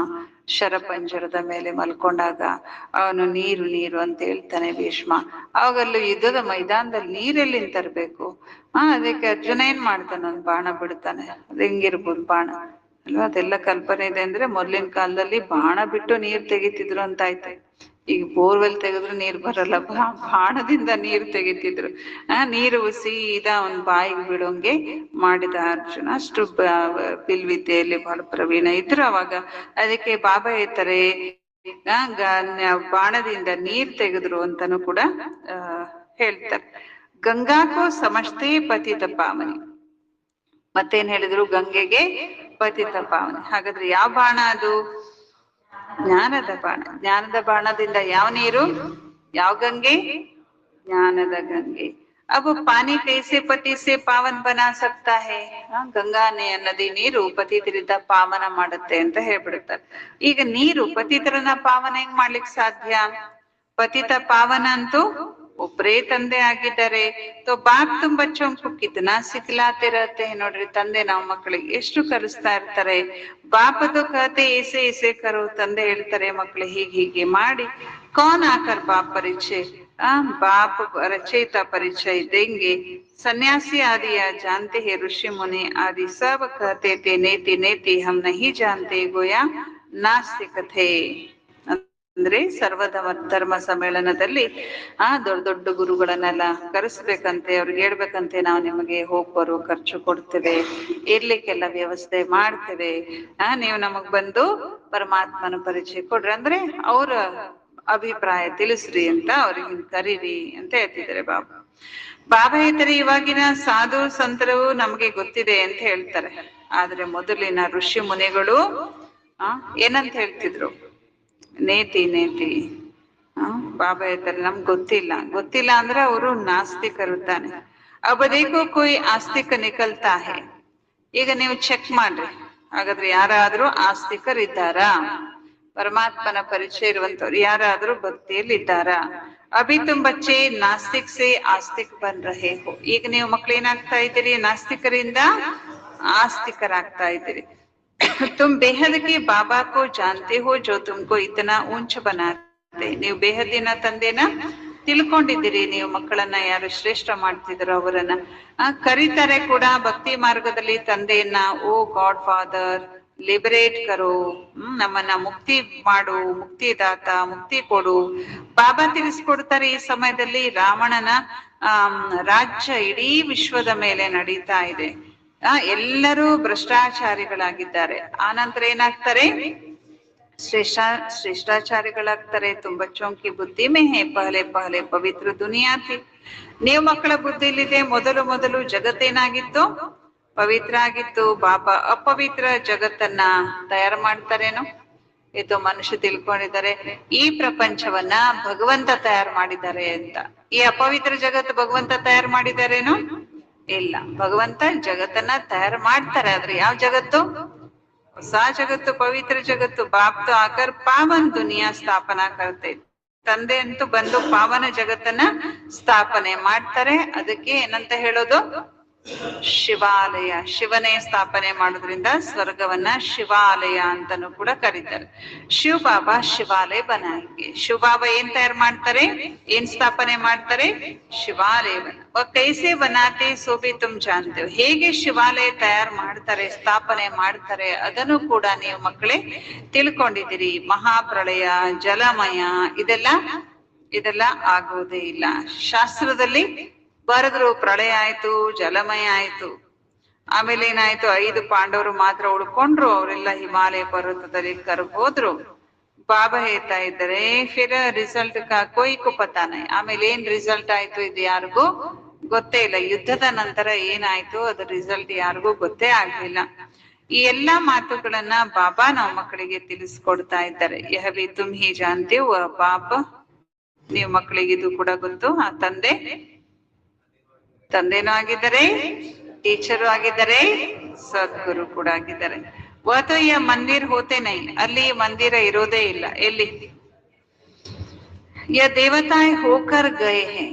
ಶರಪಂಜರದ ಮೇಲೆ ಮಲ್ಕೊಂಡಾಗ ಅವನು ನೀರು ನೀರು ಅಂತ ಹೇಳ್ತಾನೆ ಭೀಷ್ಮ. ಅವಾಗಲ್ಲೂ ಯುದ್ಧದ ಮೈದಾನದಲ್ಲಿ ನೀರೆಲ್ಲಿಂದ ತರ್ಬೇಕು? ಅದಕ್ಕೆ ಅರ್ಜುನ ಏನ್ ಮಾಡ್ತಾನೆ, ಒಂದ್ ಬಾಣ ಬಿಡ್ತಾನೆ. ಅದು ಹೆಂಗಿರ್ಬೋದು ಬಾಣ ಅಲ್ವಾ? ಅದೆಲ್ಲ ಕಲ್ಪನೆ ಇದೆ. ಅಂದ್ರೆ ಮೊದ್ಲಿನ ಕಾಲದಲ್ಲಿ ಬಾಣ ಬಿಟ್ಟು ನೀರ್ ತೆಗಿತಿದ್ರು ಅಂತ ಆಯ್ತು. ಈಗ ಬೋರ್ವೆಲ್ ತೆಗೆದ್ರು ನೀರ್ ಬರಲ್ಲ, ಬಾಣದಿಂದ ನೀರ್ ತೆಗಿತಿದ್ರು. ನೀರು ಸೀದಾ ಅವನ್ ಬಾಯಿಗೆ ಬಿಡೋಂಗೆ ಮಾಡಿದ ಅರ್ಜುನ. ಅಷ್ಟು ಬಿಲ್ವಿದ್ಯೆಯಲ್ಲಿ ಬಹಳ ಪ್ರವೀಣ ಇದ್ರು ಅವಾಗ. ಅದಕ್ಕೆ ಬಾಬಾ ಹೇಳ್ತಾರೆ ಬಾಣದಿಂದ ನೀರ್ ತೆಗೆದ್ರು ಅಂತಾನು ಕೂಡ ಹೇಳ್ತಾರೆ. ಗಂಗಾಕೋ ಸಮಜ್ತೆ ಪತಿತ ಪಾವನಿ. ಮತ್ತೇನ್ ಹೇಳಿದ್ರು? ಗಂಗೆಗೆ ಪತಿತ ಪಾವನಿ. ಹಾಗಾದ್ರೆ ಯಾವ ಬಾಣ ಅದು? ಜ್ಞಾನದ ಬಾಣ. ಜ್ಞಾನದ ಬಾಣದಿಂದ ಯಾವ ನೀರು? ಯಾವ ಗಂಗೆ? ಜ್ಞಾನದ ಗಂಗೆ. अब पानी कैसे पति से पावन बना सकता है? ಗಂಗಾ ನದಿ ನೀರು ಪತಿತರಿಂದ ಪಾವನ ಮಾಡುತ್ತೆ ಅಂತ ಹೇಳ್ಬಿಡುತ್ತಾರೆ. ಈಗ ನೀರು ಪತಿತರನ್ನ ಪಾವನ ಹೆಂಗ್ ಮಾಡ್ಲಿಕ್ಕೆ ಸಾಧ್ಯ? ಪತಿತ ಪಾವನ ಅಂತೂ ಒಬ್ರೇ ತಂದೆ ಆಗಿದ್ದಾರೆ. ತೋ ಬಾಪ್ ತುಮ್ ಬಚ್ಚೋಂ ಕೋ ಕಿತ್ನಾ ಸಿಖಲಾತೆ ರಹತೆ ಹೈ. ನೋಡ್ರಿ, ತಂದೆ ನಾವು ಮಕ್ಕಳಿಗೆ ಎಷ್ಟು ಕಲಿಸ್ತಾ ಇರ್ತಾರೆ. ಬಾಪ ತೋ ಕಹತೆ ಏಸೆ ಏಸೆ ಕರೋ. ತಂದೆ ಹೇಳ್ತಾರೆ ಮಕ್ಕಳಿಗೆ ಹೀಗೆ ಮಾಡಿ. कौन आकर बाप परिचय बाप रचयिता परिचय देंगे। सन्यासी आदि जानते हैं, ऋषि मुनि आदि सब कहते थे नेति नेति हम नहीं जानते गोया नास्तिक थे. ಅಂದ್ರೆ ಧರ್ಮ ಸಮ್ಮೇಳನದಲ್ಲಿ ದೊಡ್ಡ ದೊಡ್ಡ ಗುರುಗಳನ್ನೆಲ್ಲ ಕರೆಸ್ಬೇಕಂತೆ. ಅವ್ರಿಗೆ ಹೇಳ್ಬೇಕಂತೆ, ನಾವು ನಿಮಗೆ ಹೋಗ್ ಬರೋ ಖರ್ಚು ಕೊಡ್ತೇವೆ, ಇರ್ಲಿಕ್ಕೆಲ್ಲ ವ್ಯವಸ್ಥೆ ಮಾಡ್ತೇವೆ, ನೀವು ನಮಗ್ ಬಂದು ಪರಮಾತ್ಮನ ಪರಿಚಯ ಕೊಡ್ರಿ, ಅಂದ್ರೆ ಅವ್ರ ಅಭಿಪ್ರಾಯ ತಿಳಿಸ್ರಿ ಅಂತ ಅವ್ರಿಗೆ ಕರೀರಿ ಅಂತ ಹೇಳ್ತಿದ್ದಾರೆ ಬಾಬಾ. ಬಾಬಾ ಹೇಳ್ತಾರೆ ಇವಾಗಿನ ಸಾಧು ಸಂತರು ನಮ್ಗೆ ಗೊತ್ತಿದೆ ಅಂತ ಹೇಳ್ತಾರೆ. ಆದ್ರೆ ಮೊದಲಿನ ಋಷಿ ಮುನಿಗಳು ಏನಂತ ಹೇಳ್ತಿದ್ರು? ನೇತಿ ನೇತಿ. ಬಾಬಾ ಹೇಳ್ತಾರೆ ನಮ್ಗೆ ಗೊತ್ತಿಲ್ಲ ಅಂದ್ರೆ ಅವರು ನಾಸ್ತಿಕರು ತಾನೆ. ಅಬದೇಕೋ ಕೊಯ್ ಆಸ್ತಿಕ ನಿಕಲ್ತಾ ಹೇ. ಈಗ ನೀವು ಚೆಕ್ ಮಾಡ್ರಿ, ಹಾಗಾದ್ರೆ ಯಾರಾದ್ರೂ ಆಸ್ತಿಕರಿದ್ದಾರಾ? ಪರಮಾತ್ಮನ ಪರಿಚಯ ಇರುವಂತವ್ರು ಯಾರಾದ್ರೂ ಭಕ್ತಿಯಲ್ಲಿ ಇದ್ದಾರಾ? ಅಭಿ ತುಮ್ ಬಚ್ಚೆ ನಾಸ್ತಿಕ್ ಸೇ ಆಸ್ತಿಕ್ ಬನ್ ರಹೇ ಹೋ. ಈಗ ನೀವು ಮಕ್ಳು ಏನಾಗ್ತಾ ಇದ್ದೀರಿ? ನಾಸ್ತಿಕರಿಂದ ಆಸ್ತಿಕರಾಗ್ತಾ ಇದ್ದೀರಿ. तुम बेहद के बाबा को जानते हो जो तुमको इतना ऊंच बनाते. ನೀವು ಬೇಹದ್ದಿನ ತಂದೆನ ತಿಳ್ಕೊಂಡಿದ್ದೀರಿ. ನೀವು ಮಕ್ಕಳನ್ನ ಯಾರು ಶ್ರೇಷ್ಠ ಮಾಡ್ತಿದ್ರು ಅವರನ್ನ ಕರೀತಾರೆ ಕೂಡ ಭಕ್ತಿ ಮಾರ್ಗದಲ್ಲಿ ತಂದೆಯನ್ನ. ಓ ಗಾಡ್ ಫಾದರ್, ಲಿಬರೇಟ್ ಕರೋ, ನಮ್ಮನ್ನ ಮುಕ್ತಿ ಮಾಡು, ಮುಕ್ತಿದಾತ, ಮುಕ್ತಿ ಕೊಡು. ಬಾಬಾ ತಿಳಿಸ್ಕೊಡ್ತಾರೆ ಈ ಸಮಯದಲ್ಲಿ ರಾವಣನ ರಾಜ್ಯ ಇಡೀ ವಿಶ್ವದ ಮೇಲೆ ನಡೀತಾ ಇದೆ. ಎಲ್ಲರೂ ಭ್ರಷ್ಟಾಚಾರಿಗಳಾಗಿದ್ದಾರೆ. ಆನಂತರ ಏನಾಗ್ತಾರೆ? ಶ್ರೇಷ್ಠಾಚಾರಿಗಳಾಗ್ತಾರೆ. ತುಂಬ ಚೌಂಕಿ ಬುದ್ಧಿ ಮೇ ಹೇ ಪಹಲೆ ಪಹಲೆ ಪವಿತ್ರ ದುನಿಯಾ ಥಿ. ನೀವು ಮಕ್ಕಳ ಬುದ್ಧಿಲಿದೆ, ಮೊದಲು ಜಗತ್ತೇನಾಗಿತ್ತು? ಪವಿತ್ರ ಆಗಿತ್ತು. ಬಾಬಾ ಅಪವಿತ್ರ ಜಗತ್ತನ್ನ ತಯಾರು ಮಾಡ್ತಾರೇನು? ಇದು ಮನುಷ್ಯ ತಿಳ್ಕೊಂಡಿದ್ದಾರೆ ಈ ಪ್ರಪಂಚವನ್ನ ಭಗವಂತ ತಯಾರು ಮಾಡಿದ್ದಾರೆ ಅಂತ. ಈ ಅಪವಿತ್ರ ಜಗತ್ತು ಭಗವಂತ ತಯಾರು ಮಾಡಿದಾರೇನು? ಇಲ್ಲ. ಭಗವಂತ ಜಗತ್ತನ್ನ ತಯಾರು ಮಾಡ್ತಾರೆ. ಆದ್ರೆ ಯಾವ ಜಗತ್ತು? ಹೊಸ ಜಗತ್ತು, ಪವಿತ್ರ ಜಗತ್ತು. ಬಾಪ್ ತೋ ಆಕರ್ ಪಾವನ್ ದುನಿಯಾ ಸ್ಥಾಪನಾ ಕರ್ತೆ. ತಂದೆ ಅಂತೂ ಬಂದು ಪಾವನ ಜಗತ್ತನ್ನ ಸ್ಥಾಪನೆ ಮಾಡ್ತಾರೆ. ಅದಕ್ಕೆ ಏನಂತ ಹೇಳೋದು? ಶಿವಾಲಯ. ಶಿವನೇ ಸ್ಥಾಪನೆ ಮಾಡೋದ್ರಿಂದ ಸ್ವರ್ಗವನ್ನ ಶಿವಾಲಯ ಅಂತಾನು ಕೂಡ ಕರೀತಾರೆ. ಶಿವ ಬಾಬಾ ಶಿವಾಲಯ ಬನಾಯಂಗೆ. ಶಿವ ಬಾಬಾ ಏನ್ ತಯಾರು ಮಾಡ್ತಾರೆ? ಏನ್ ಸ್ಥಾಪನೆ ಮಾಡ್ತಾರೆ? ಶಿವಾಲಯವನ್ನ. ಕೈಸೆ ಬನಾತೆ ಸೋಬಿ ತುಮ್ ಜಾನ್ತೆ. ಹೇಗೆ ಶಿವಾಲಯ ತಯಾರು ಮಾಡ್ತಾರೆ, ಸ್ಥಾಪನೆ ಮಾಡ್ತಾರೆ, ಅದನ್ನು ಕೂಡ ನೀವು ಮಕ್ಕಳೇ ತಿಳ್ಕೊಂಡಿದ್ದೀರಿ. ಮಹಾಪ್ರಳಯ, ಜಲಮಯ, ಇದೆಲ್ಲ ಆಗೋದೇ ಇಲ್ಲ. ಶಾಸ್ತ್ರದಲ್ಲಿ ಬರೆದ್ರು ಪ್ರಳಯ ಆಯ್ತು, ಜಲಮಯ ಆಯ್ತು, ಆಮೇಲೆ ಏನಾಯ್ತು? 5 ಪಾಂಡವರು ಮಾತ್ರ ಉಳ್ಕೊಂಡ್ರು, ಅವರೆಲ್ಲ ಹಿಮಾಲಯ ಪರ್ವತದಲ್ಲಿ ಕರ್ಗೋದ್ರು. ಬಾಬಾ ಹೇಳ್ತಾ ಇದ್ದಾರೆ ಫಿರ್ ರಿಸಲ್ಟ್ ಕೊಯ್ ಕು ಪತಾನೆ. ಆಮೇಲೆ ಏನ್ ರಿಸಲ್ಟ್ ಆಯ್ತು ಇದು ಯಾರಿಗೂ ಗೊತ್ತೇ ಇಲ್ಲ. ಯುದ್ಧದ ನಂತರ ಏನಾಯ್ತು ಅದ್ರ ರಿಸಲ್ಟ್ ಯಾರಿಗೂ ಗೊತ್ತೇ ಆಗ್ಲಿಲ್ಲ. ಈ ಎಲ್ಲಾ ಮಾತುಗಳನ್ನ ಬಾಬಾ ನಾವು ಮಕ್ಕಳಿಗೆ ತಿಳಿಸ್ಕೊಡ್ತಾ ಇದ್ದಾರೆ. ಯಹವಿ ತುಮ್ ಹಿ ಜಾನ್ತೀವ್ ಬಾಪ. ನೀವು ಮಕ್ಕಳಿಗೆ ಇದು ಕೂಡ ಗೊತ್ತು. ಆ ತಂದೆನೂ ಆಗಿದ್ದಾರೆ, ಟೀಚರು ಆಗಿದ್ದಾರೆ, ಸದ್ಗುರು ಕೂಡ ಆಗಿದ್ದಾರೆ. ವತಯ್ಯ ಮಂದಿರ್ ಹೋತೆ ನೈ. ಅಲ್ಲಿ ಮಂದಿರ ಇರೋದೇ ಇಲ್ಲ. ಎಲ್ಲಿ? ಯ ದೇವತಾಯ್ ಹೋಕರ್ ಗಯೇ ಹೇ.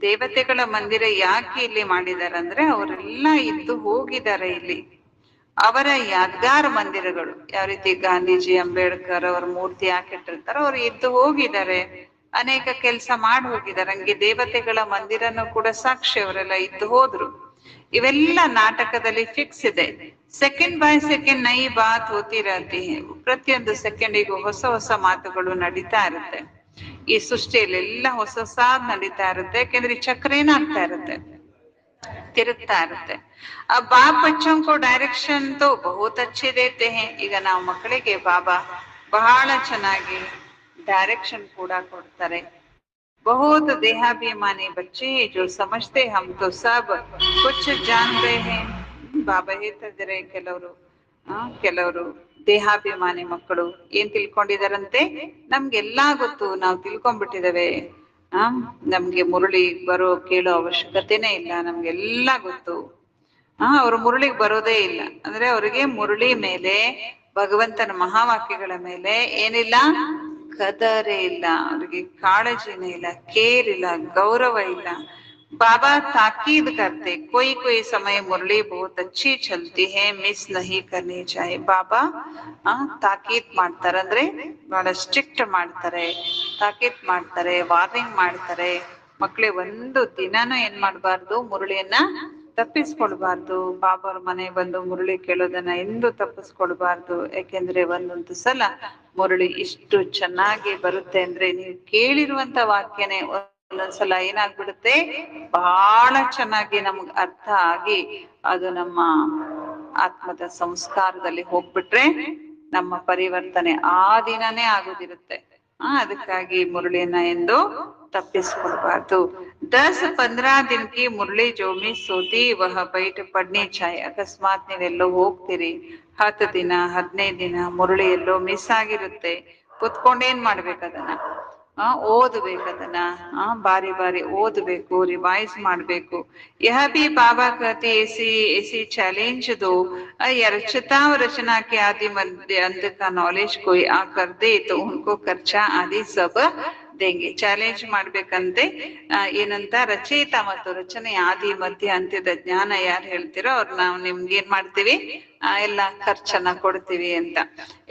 ದೇವತೆಗಳ ಮಂದಿರ ಯಾಕೆ ಇಲ್ಲಿ ಮಾಡಿದ್ದಾರೆ ಅಂದ್ರೆ ಅವರೆಲ್ಲ ಇದ್ದು ಹೋಗಿದ್ದಾರೆ ಇಲ್ಲಿ. ಅವರ ಯಾದ್ಗಾರ್ ಮಂದಿರಗಳು, ಯಾವ ರೀತಿ ಗಾಂಧೀಜಿ, ಅಂಬೇಡ್ಕರ್ ಅವರ ಮೂರ್ತಿ ಹಾಕಿಟ್ಟಿರ್ತಾರೋ ಅವ್ರು ಇದ್ದು ಹೋಗಿದ್ದಾರೆ, ಅನೇಕ ಕೆಲಸ ಮಾಡಿ ಹೋಗಿದ್ದಾರೆ. ಹಂಗೆ ದೇವತೆಗಳ ಮಂದಿರನು ಕೂಡ ಸಾಕ್ಷಿ, ಅವರೆಲ್ಲ ಇದ್ದು ಹೋದ್ರು. ಇವೆಲ್ಲ ನಾಟಕದಲ್ಲಿ ಫಿಕ್ಸ್ ಇದೆ. ಸೆಕೆಂಡ್ ಬೈ ಸೆಕೆಂಡ್ ನೈ ಬಾತ್ ಹೋತಿ रहती है. ಪ್ರತಿಯೊಂದು ಸೆಕೆಂಡಿಗೂ ಹೊಸ ಹೊಸ ಮಾತುಗಳು ನಡೀತಾ ಇರುತ್ತೆ. ಈ ಸೃಷ್ಟಿಯಲ್ಲಿ ಎಲ್ಲ ಹೊಸ ಹೊಸಾದ್ ನಡೀತಾ ಇರುತ್ತೆ. ಯಾಕೆಂದ್ರೆ ಈ ಚಕ್ರ ಏನಾಗ್ತಾ ಇರುತ್ತೆ, ತಿರುಗ್ತಾ ಇರುತ್ತೆ. ಆ ಬಾಪ್ ಬಚ್ಚೋं को ಡೈರೆಕ್ಷನ್ ತೋ ಬಹುತ್ ಅಚ್ಚೆ ದೇತೆ ಹೈ. ಈಗ ನಾವು ಮಕ್ಕಳಿಗೆ ಬಾಬಾ ಬಹಳ ಚೆನ್ನಾಗಿ ಡೈರೆಕ್ಷನ್ ಕೂಡ ಕೊಡ್ತಾರೆ. बहुत देहाभिमानी बच्चे जो समझते हम तो सब कुछ जान गए हैं. ಬಾಬಾ ಹೇಳ್ತಾ ಇದ್ದಾರೆ, ಕೆಲವರು ದೇಹಾಭಿಮಾನಿ ಮಕ್ಕಳು ಏನ್ ತಿಳ್ಕೊಂಡಿದಾರಂತೆ, ನಮ್ಗೆಲ್ಲಾ ಗೊತ್ತು, ನಾವು ತಿಳ್ಕೊಂಡ್ಬಿಟ್ಟಿದ್ದೇವೆ. ನಮ್ಗೆ ಮುರಳಿ ಬರೋ ಕೇಳೋ ಅವಶ್ಯಕತೆನೇ ಇಲ್ಲ, ನಮ್ಗೆಲ್ಲಾ ಗೊತ್ತು. ಅವ್ರು ಮುರಳಿಗೆ ಬರೋದೇ ಇಲ್ಲ. ಅಂದ್ರೆ ಅವ್ರಿಗೆ ಮುರಳಿ ಮೇಲೆ, ಭಗವಂತನ ಮಹಾವಾಕ್ಯಗಳ ಮೇಲೆ ಏನಿಲ್ಲ, ಕದರೇ ಇಲ್ಲ, ಅವ್ರಿಗೆ ಕಾಳಜಿನೇ ಇಲ್ಲ, ಕೇರ್ ಇಲ್ಲ, ಗೌರವ ಇಲ್ಲ. बाबा ताकीद करते, कोई कोई समय मुरली बहुत अच्छी चलती है, मिस नहीं करनी चाहिए. ಬಾಬಾ ತಾಕೀದ್ ಮಾಡ್ತಾರೆ, ಅಂದ್ರೆ ಬಹಳ ಸ್ಟ್ರಿಕ್ಟ್ ಮಾಡ್ತಾರೆ, ತಾಕೀದ್ ಮಾಡ್ತಾರೆ, ವಾರ್ನಿಂಗ್ ಮಾಡ್ತಾರೆ. ಮಕ್ಳೇ ಒಂದು ದಿನಾನು ಏನ್ ಮಾಡ್ಬಾರ್ದು, ಮುರಳಿಯನ್ನ ತಪ್ಪಿಸ್ಕೊಳ್ಬಾರ್ದು. ಬಾಬಾವ್ರ ಮನೆ ಬಂದು ಮುರಳಿ ಕೇಳೋದನ್ನ ಎಂದು ತಪ್ಪಿಸ್ಕೊಳ್ಬಾರ್ದು. ಯಾಕೆಂದ್ರೆ ಒಂದೊಂದು ಸಲ ಮುರಳಿ ಇಷ್ಟು ಚೆನ್ನಾಗಿ ಬರುತ್ತೆ ಅಂದ್ರೆ, ನೀವು ಕೇಳಿರುವಂತ ವಾಕ್ಯನೇ ಒಂದೊಂದ್ಸಲ ಏನಾಗ್ಬಿಡುತ್ತೆ, ಬಹಳ ಚೆನ್ನಾಗಿ ನಮ್ಗ್ ಅರ್ಥ ಆಗಿ ಅದು ನಮ್ಮ ಆತ್ಮದ ಸಂಸ್ಕಾರದಲ್ಲಿ ಹೋಗ್ಬಿಟ್ರೆ ನಮ್ಮ ಪರಿವರ್ತನೆ ಆ ದಿನನೇ ಆಗೋದಿರುತ್ತೆ. ಅದಕ್ಕಾಗಿ ಮುರಳಿಯನ್ನ ಎಂದು ತಪ್ಪಿಸ್ಕೊಳ್ಬಾರ್ದು. 10-15 दिन की मुरली जो मिस होती वह बैठ पढ़नी चाहिए. ಅಕಸ್ಮಾತ್ ನೀವೆಲ್ಲೋ ಹೋಗ್ತೀರಿ, 10 ದಿನ 15 ದಿನ ಮುರಳಿ ಎಲ್ಲೋ ಮಿಸ್ ಆಗಿರುತ್ತೆ, ಕುತ್ಕೊಂಡೇನ್ ಮಾಡ್ಬೇಕು ಅದನ್ನ, ಓದ್ಬೇಕದನ್ನ, ಬಾರಿ ಬಾರಿ ಓದ್ಬೇಕು, ರಿವೈಸ್ ಮಾಡ್ಬೇಕು. यह भी बाबा कहते ऐसी चैलेंज दो, या रचता और रचना के आदि मध्य अंत का नॉलेज कोई आकर दे तो उनको खर्चा आदि सब देंगे. ಚಾಲೆಂಜ್ ಮಾಡ್ಬೇಕಂತೆ. ಏನಂತ, ರಚಯಿತ ಮತ್ತು ರಚನೆ ಆದಿ ಮಧ್ಯ ಅಂತ್ಯದ ಜ್ಞಾನ ಯಾರು ಹೇಳ್ತಿರೋ ಅವ್ರು ನಾವು ನಿಮ್ಗೆ ಏನ್ ಮಾಡ್ತೀವಿ, ಎಲ್ಲ ಖರ್ಚನ್ನ ಕೊಡ್ತೀವಿ ಅಂತ.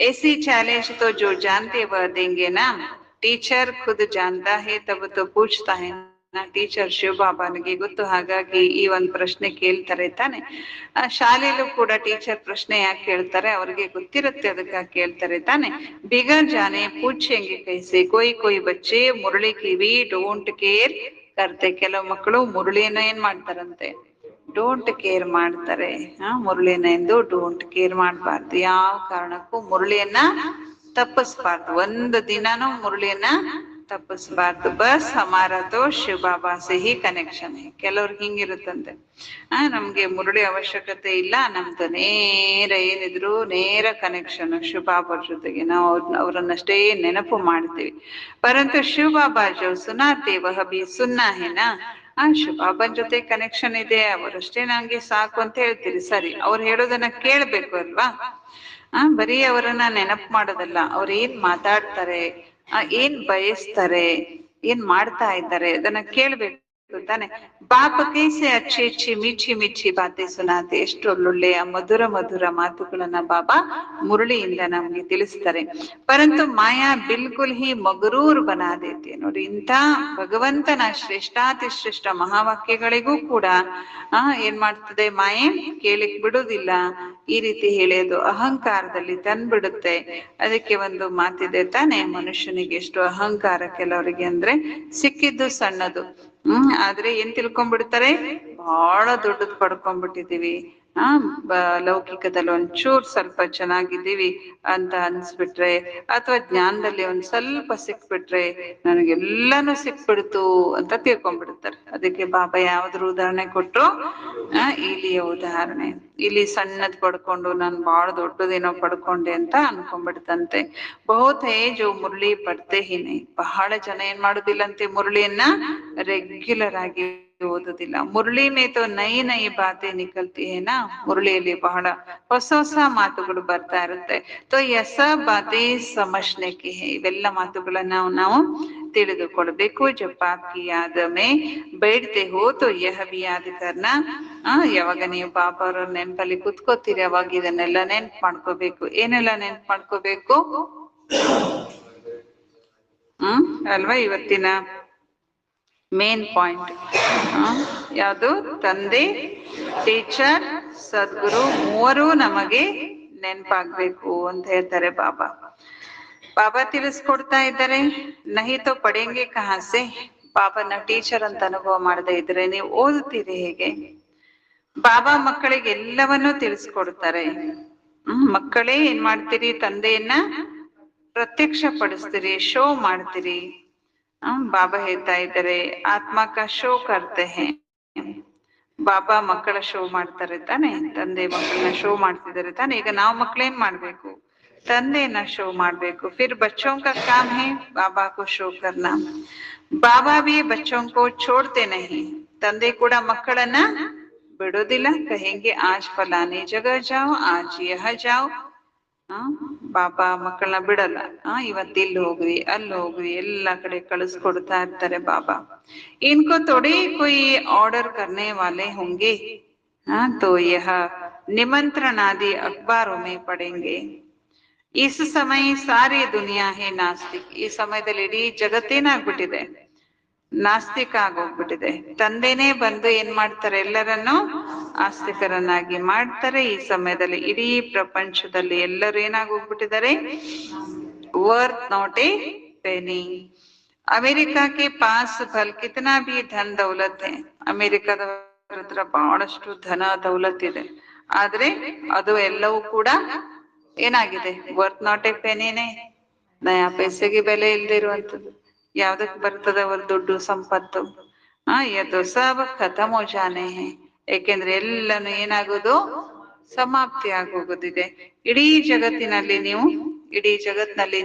ऐसी चैलेंज तो जो जानते वह देंगे ना. ಟೀಚರ್ ಖುದ್ ಜಾನ್ತಾ ಹೇ ತಬ್ ತೋ ಪೂಚ್ತಾ ಹೇ ನಾ. ಟೀಚರ್ ಶಿವ ಬಾಬಾನಿಗೆ ಗೊತ್ತು, ಹಾಗಾಗಿ ಈ ಒಂದ್ ಪ್ರಶ್ನೆ ಕೇಳ್ತಾರೆ ತಾನೆ. ಶಾಲೆಯಲ್ಲೂ ಕೂಡ ಟೀಚರ್ ಪ್ರಶ್ನೆ ಯಾಕೆ ಕೇಳ್ತಾರೆ, ಅವ್ರಿಗೆ ಗೊತ್ತಿರುತ್ತೆ, ಅದಕ್ಕಾಗಿ ಕೇಳ್ತಾರೆ ತಾನೆ. ಬಿಗರ್ ಜಾನೆ ಪೂಛೆಂಗೆ ಕೈಸೆ. ಕೊಯ್ ಬಚ್ಚೆ ಮುರಳಿ ಕಿವಿ ಡೋಂಟ್ ಕೇರ್ ಕರ್ತೆ. ಕೆಲವು ಮಕ್ಕಳು ಮುರಳಿಯನ್ನ ಏನ್ ಮಾಡ್ತಾರಂತೆ, ಡೋಂಟ್ ಕೇರ್ ಮಾಡ್ತಾರೆ. ಮುರಳಿನ ಎಂದು ಡೋಂಟ್ ಕೇರ್ ಮಾಡ್ಬಾರ್ದು. ಯಾವ ಕಾರಣಕ್ಕೂ ಮುರಳಿಯನ್ನ ತಪ್ಪಿಸ್ಬಾರ್ದು, ಒಂದು ದಿನಾನು ಮುರಳಿಯನ್ನ ತಪ್ಪಿಸ್ಬಾರ್ದು. ಬಸ್ ಹಮಾರ ತೋ ಶಿವ ಬಾಬಾ ಸೆ ಹಿ ಕನೆಕ್ಷನ್ ಹೈ. ಕೆಲವ್ರಿಗೆ ಹಿಂಗಿರುತ್ತಂತೆ, ನಮ್ಗೆ ಮುರಳಿ ಅವಶ್ಯಕತೆ ಇಲ್ಲ, ನಮ್ದು ನೇರ ಏನಿದ್ರು ನೇರ ಕನೆಕ್ಷನ್ ಶಿವ ಬಾಬಾ ಜೊತೆಗೆ, ನಾವು ಅವ್ರನ್ನಷ್ಟೇ ನೆನಪು ಮಾಡ್ತೀವಿ. ಪರಂತು ಶಿವ ಬಾಬಾ ಜೋ ಸುನಾತೆ ವಹ ಬಿ ಸುನ್ನ ಹೇನಾ. ಶಿವ ಬಾಬನ್ ಜೊತೆ ಕನೆಕ್ಷನ್ ಇದೆ, ಅವರಷ್ಟೇ ನಂಗೆ ಸಾಕು ಅಂತ ಹೇಳ್ತೀರಿ, ಸರಿ, ಅವ್ರು ಹೇಳೋದನ್ನ ಕೇಳ್ಬೇಕು ಅಲ್ವಾ. ಬರೀ ಅವರನ್ನ ನೆನಪು ಮಾಡೋದಲ್ಲ, ಅವ್ರ ಏನ್ ಮಾತಾಡ್ತಾರೆ, ಏನ್ ಬಯಸ್ತಾರೆ, ಏನ್ ಮಾಡ್ತಾ ಇದ್ದಾರೆ, ಅದನ್ನ ಕೇಳ್ಬೇಕು ತಾನೆ. ಬಾಪ ಕೈಸೆ ಅಚ್ಚಿ ಅಚ್ಚಿ ಮೀಠಿ ಮೀಠಿ ಬಾತೆ ಸುನಾತೆ. ಎಷ್ಟು ಒಳ್ಳೊಳ್ಳೆಯ ಮಧುರ ಮಧುರ ಮಾತುಗಳನ್ನ ಬಾಬಾ ಮುರಳಿಯಿಂದ ನಮ್ಗೆ ತಿಳಿಸ್ತಾರೆ. ಪರಂತು ಮಾಯಾ ಬಿಲ್ಕುಲ್ ಹಿ ಮಗರೂರ್ ಬನಾ ದೇತೆ. ನೋಡಿ, ಇಂಥ ಭಗವಂತನ ಶ್ರೇಷ್ಠಾತಿ ಶ್ರೇಷ್ಠ ಮಹಾವಾಕ್ಯಗಳಿಗೂ ಕೂಡ ಏನ್ ಮಾಡ್ತದೆ, ಮಾಯೆ ಕೇಳಿಕ್ ಬಿಡುದಿಲ್ಲ. ಈ ರೀತಿ ಹೇಳೋದು ಅಹಂಕಾರದಲ್ಲಿ ತಂದ್ಬಿಡುತ್ತೆ. ಅದಕ್ಕೆ ಒಂದು ಮಾತಿದೆ ತಾನೆ, ಮನುಷ್ಯನಿಗೆ ಎಷ್ಟು ಅಹಂಕಾರ ಕೆಲವರಿಗೆ ಅಂದ್ರೆ, ಸಿಕ್ಕಿದ್ದು ಸಣ್ಣದು, ಆದ್ರೆ ಏನ್ ತಿಳ್ಕೊಂಡ್ಬಿಡ್ತಾರೆ, ಬಹಳ ದೊಡ್ಡದು ಪಡ್ಕೊಂಡ್ಬಿಟ್ಟಿದೀವಿ. ಲೌಕಿಕದಲ್ಲಿ ಒಂಚೂರ್ ಸ್ವಲ್ಪ ಚೆನ್ನಾಗಿದ್ದೀವಿ ಅಂತ ಅನ್ಸ್ಬಿಟ್ರೆ, ಅಥವಾ ಜ್ಞಾನದಲ್ಲಿ ಒಂದ್ ಸ್ವಲ್ಪ ಸಿಕ್ಬಿಟ್ರೆ ನನಗೆಲ್ಲಾನು ಸಿಕ್ಬಿಡ್ತು ಅಂತ ತಿಳ್ಕೊಂಡ್ಬಿಡ್ತಾರೆ. ಅದಕ್ಕೆ ಬಾಬಾ ಯಾವ್ದ್ರ ಉದಾಹರಣೆ ಕೊಟ್ರು, ಇಲಿಯ ಉದಾಹರಣೆ. ಇಲ್ಲಿ ಸಣ್ಣದ್ ಪಡ್ಕೊಂಡು ನಾನು ಬಹಳ ದೊಡ್ಡದೇನೋ ಪಡ್ಕೊಂಡೆ ಅಂತ ಅನ್ಕೊಂಡ್ಬಿಡ್ತಂತೆ. ಬಹುತ್ ಹೇ ಜೋ ಮುರಳಿ ಪಡ್ತೆ ಹಿನೇ. ಬಹಳ ಜನ ಏನ್ ಮಾಡುದಿಲ್ಲಂತೆ, ಮುರಳಿಯನ್ನ ರೆಗ್ಯುಲರ್ ಆಗಿ ಓದುದಿಲ್ಲ. ಮುರಳಿ ಮೇ ತೋ ನೈ ನೈ ಬಾತೆ ನಿಕಲ್ತಿ ಹೇನಾ. ಮುರಳಿಯಲ್ಲಿ ಬಹಳ ಹೊಸ ಹೊಸ ಮಾತುಗಳು ಬರ್ತಾ ಇರುತ್ತೆ. ತೋ ಯಸ ಬಾತೆ ಸಮಜ್ನೆ ಕಿ ಹೈ. ಇವೆಲ್ಲ ಮಾತುಗಳನ್ನ ನಾವು ತಿಳಿದುಕೊಳ್ಬೇಕು. ಜಬ್ ಆಪ್ಕಿ ಯಾದ ಮೇ ಬೈಠತೆ ಹೋ ತೋ ಯಹ ಭಿ ಯಾದ್ ಕರ್ನಾ. ಯಾವಾಗ ನೀವು ಬಾಬಾ ಅವ್ರ ನೆನಪಲ್ಲಿ ಕುತ್ಕೋತೀರಿ, ಅವಾಗ ಇದನ್ನೆಲ್ಲ ನೆನ್ಪು ಮಾಡ್ಕೋಬೇಕು. ಏನೆಲ್ಲ ನೆನ್ಪು ಮಾಡ್ಕೋಬೇಕು ಅಲ್ವಾ. ಇವತ್ತಿನ ಮೇನ್ ಪಾಯಿಂಟ್. ಯಾವುದು? ತಂದೆ, ಟೀಚರ್, ಸದ್ಗುರು ಮೂವರು ನಮಗೆ ನೆನಪಾಗ್ಬೇಕು ಅಂತ ಹೇಳ್ತಾರೆ ಬಾಬಾ. ಬಾಬಾ ತಿಳಿಸ್ಕೊಡ್ತಾ ಇದ್ದಾರೆ, ನಹಿ ತೋ ಪಡೆಂಗೆ ಕಹಾ ಸೆ. ಬಾಬಾನ ಟೀಚರ್ ಅಂತ ಅನುಭವ ಮಾಡದೇ ಇದ್ರೆ ನೀವು ಓದುತ್ತೀರಿ ಹೇಗೆ? ಬಾಬಾ ಮಕ್ಕಳಿಗೆ ಎಲ್ಲವನ್ನೂ ತಿಳಿಸ್ಕೊಡ್ತಾರೆ. ಮಕ್ಕಳೇ ಏನ್ ಮಾಡ್ತೀರಿ? ತಂದೆಯನ್ನ ಪ್ರತ್ಯಕ್ಷ ಪಡಿಸ್ತೀರಿ, ಶೋ ಮಾಡ್ತೀರಿ. ಬಾಬಾ ಹೇಳ್ತಾ ಇದ್ದಾರೆ, ಆತ್ಮ ಕಾ ಶೋ ಕರ್ತೆ ಹೇ. ಬಾಬಾ ಮಕ್ಕಳ ಶೋ ಮಾಡ್ತಾರೆ ತಾನೆ, ತಂದೆ ಮಕ್ಕಳನ್ನ ಶೋ ಮಾಡ್ತಿದ್ದಾರೆ ತಾನೆ. ಈಗ ನಾವು ಮಕ್ಕಳೇನ್ ಮಾಡ್ಬೇಕು? ತಂದೆಯನ್ನ ಶೋ ಮಾಡ್ಬೇಕು. ಫಿರ್ ಬಚ್ಚೋಂ ಕಾ ಕಾಮ್ ಹೇ ಬಾಬಾ ಕೋ ಶೋ ಕರ್ನಾ. ಬಾಬಾ ಭಿ ಬಚ್ಚೋಂ ಕೋ ಛೋಡ್ತೆ ನಹಿ. ತಂದೆ ಕೂಡ ಮಕ್ಕಳನ್ನ ಬಿಡೋದಿಲ್ಲ. ಕಹೆಂಗೆ ಆಜ್ ಫಲಾನೆ ಜಗಹ ಜಾओ, ಆಜ್ ಯಹ ಜಾओ. ಬಾಬಾ ಮಕ್ಕಳನ್ನ ಬಿಡಲ್ಲ. ಇವತ್ತು ಇಲ್ಲಿ ಹೋಗ್ರಿ, ಅಲ್ಲಿ ಹೋಗ್ರಿ, ಎಲ್ಲಾ ಕಡೆ ಕಳಿಸ್ಕೊಡ್ತಾ ಇರ್ತಾರೆ ಬಾಬಾ. ಇನ್ಕೋ ಥೋಡಿ ಕೋಯಿ ಆರ್ಡರ್ ಕರ್ನೆ ವಾಲೆ ಹೋಂಗೆ, ತೋ ಯಹ ನಿಮಂತ್ರಣಾದಿ ಅಖಬಾರೋ ಮೇ ಪಡೆಂಗೆ. ಇಸ್ ಸಮಯ ಸಾರಿ ದುನಿಯಾ ಹೇ ನಾಸ್ತಿಕ್. ಈ ಸಮಯದಲ್ಲಿ ಇಡೀ ಜಗತ್ತೇನಾಗ್ಬಿಟ್ಟಿದೆ? ನಾಸ್ತಿಕ ಆಗೋಗ್ಬಿಟ್ಟಿದೆ. ತಂದೆನೇ ಬಂದು ಏನ್ ಮಾಡ್ತಾರೆ? ಎಲ್ಲರನ್ನು ಆಸ್ತಿಕರನ್ನಾಗಿ ಮಾಡ್ತಾರೆ. ಈ ಸಮಯದಲ್ಲಿ ಇಡೀ ಪ್ರಪಂಚದಲ್ಲಿ ಎಲ್ಲರೂ ಏನಾಗೋಗ್ಬಿಟ್ಟಿದ್ದಾರೆ? Worth not a penny. ಅಮೆರಿಕಕ್ಕೆ ಪಾಸ್ ಭಲ್ ಕಿತನಾ ಭಿ ಧನ್ ದೌಲತ್ ಹೇ. ಅಮೆರಿಕದವರ ಹತ್ರ ಬಹಳಷ್ಟು ಧನ ದೌಲತ್ ಇದೆ, ಆದ್ರೆ ಅದು ಎಲ್ಲವೂ ಕೂಡ ಏನಾಗಿದೆ? ವರ್ತ್ ನಾಟ್ ಎ ಪೆನಿನೇ. ನಯಾ ಪೈಸೆಗೆ ಬೆಲೆ ಇಲ್ಲದೆ ಇರುವಂತದ್ದು. ಯಾವ್ದಕ್ ಬರ್ತದೆ ಅವ್ರ ದುಡ್ಡು ಸಂಪತ್ತು? ಯದು ಸಬ್ ಖತಮ್ ಹೋ ಜಾನೆ ಹೇ. ಏಕೆಂದ್ರೆ ಎಲ್ಲಾನು ಏನಾಗೋದು? ಸಮಾಪ್ತಿ ಆಗೋಗೋದಿದೆ. ಇಡೀ ಜಗತ್ತಿನಲ್ಲಿ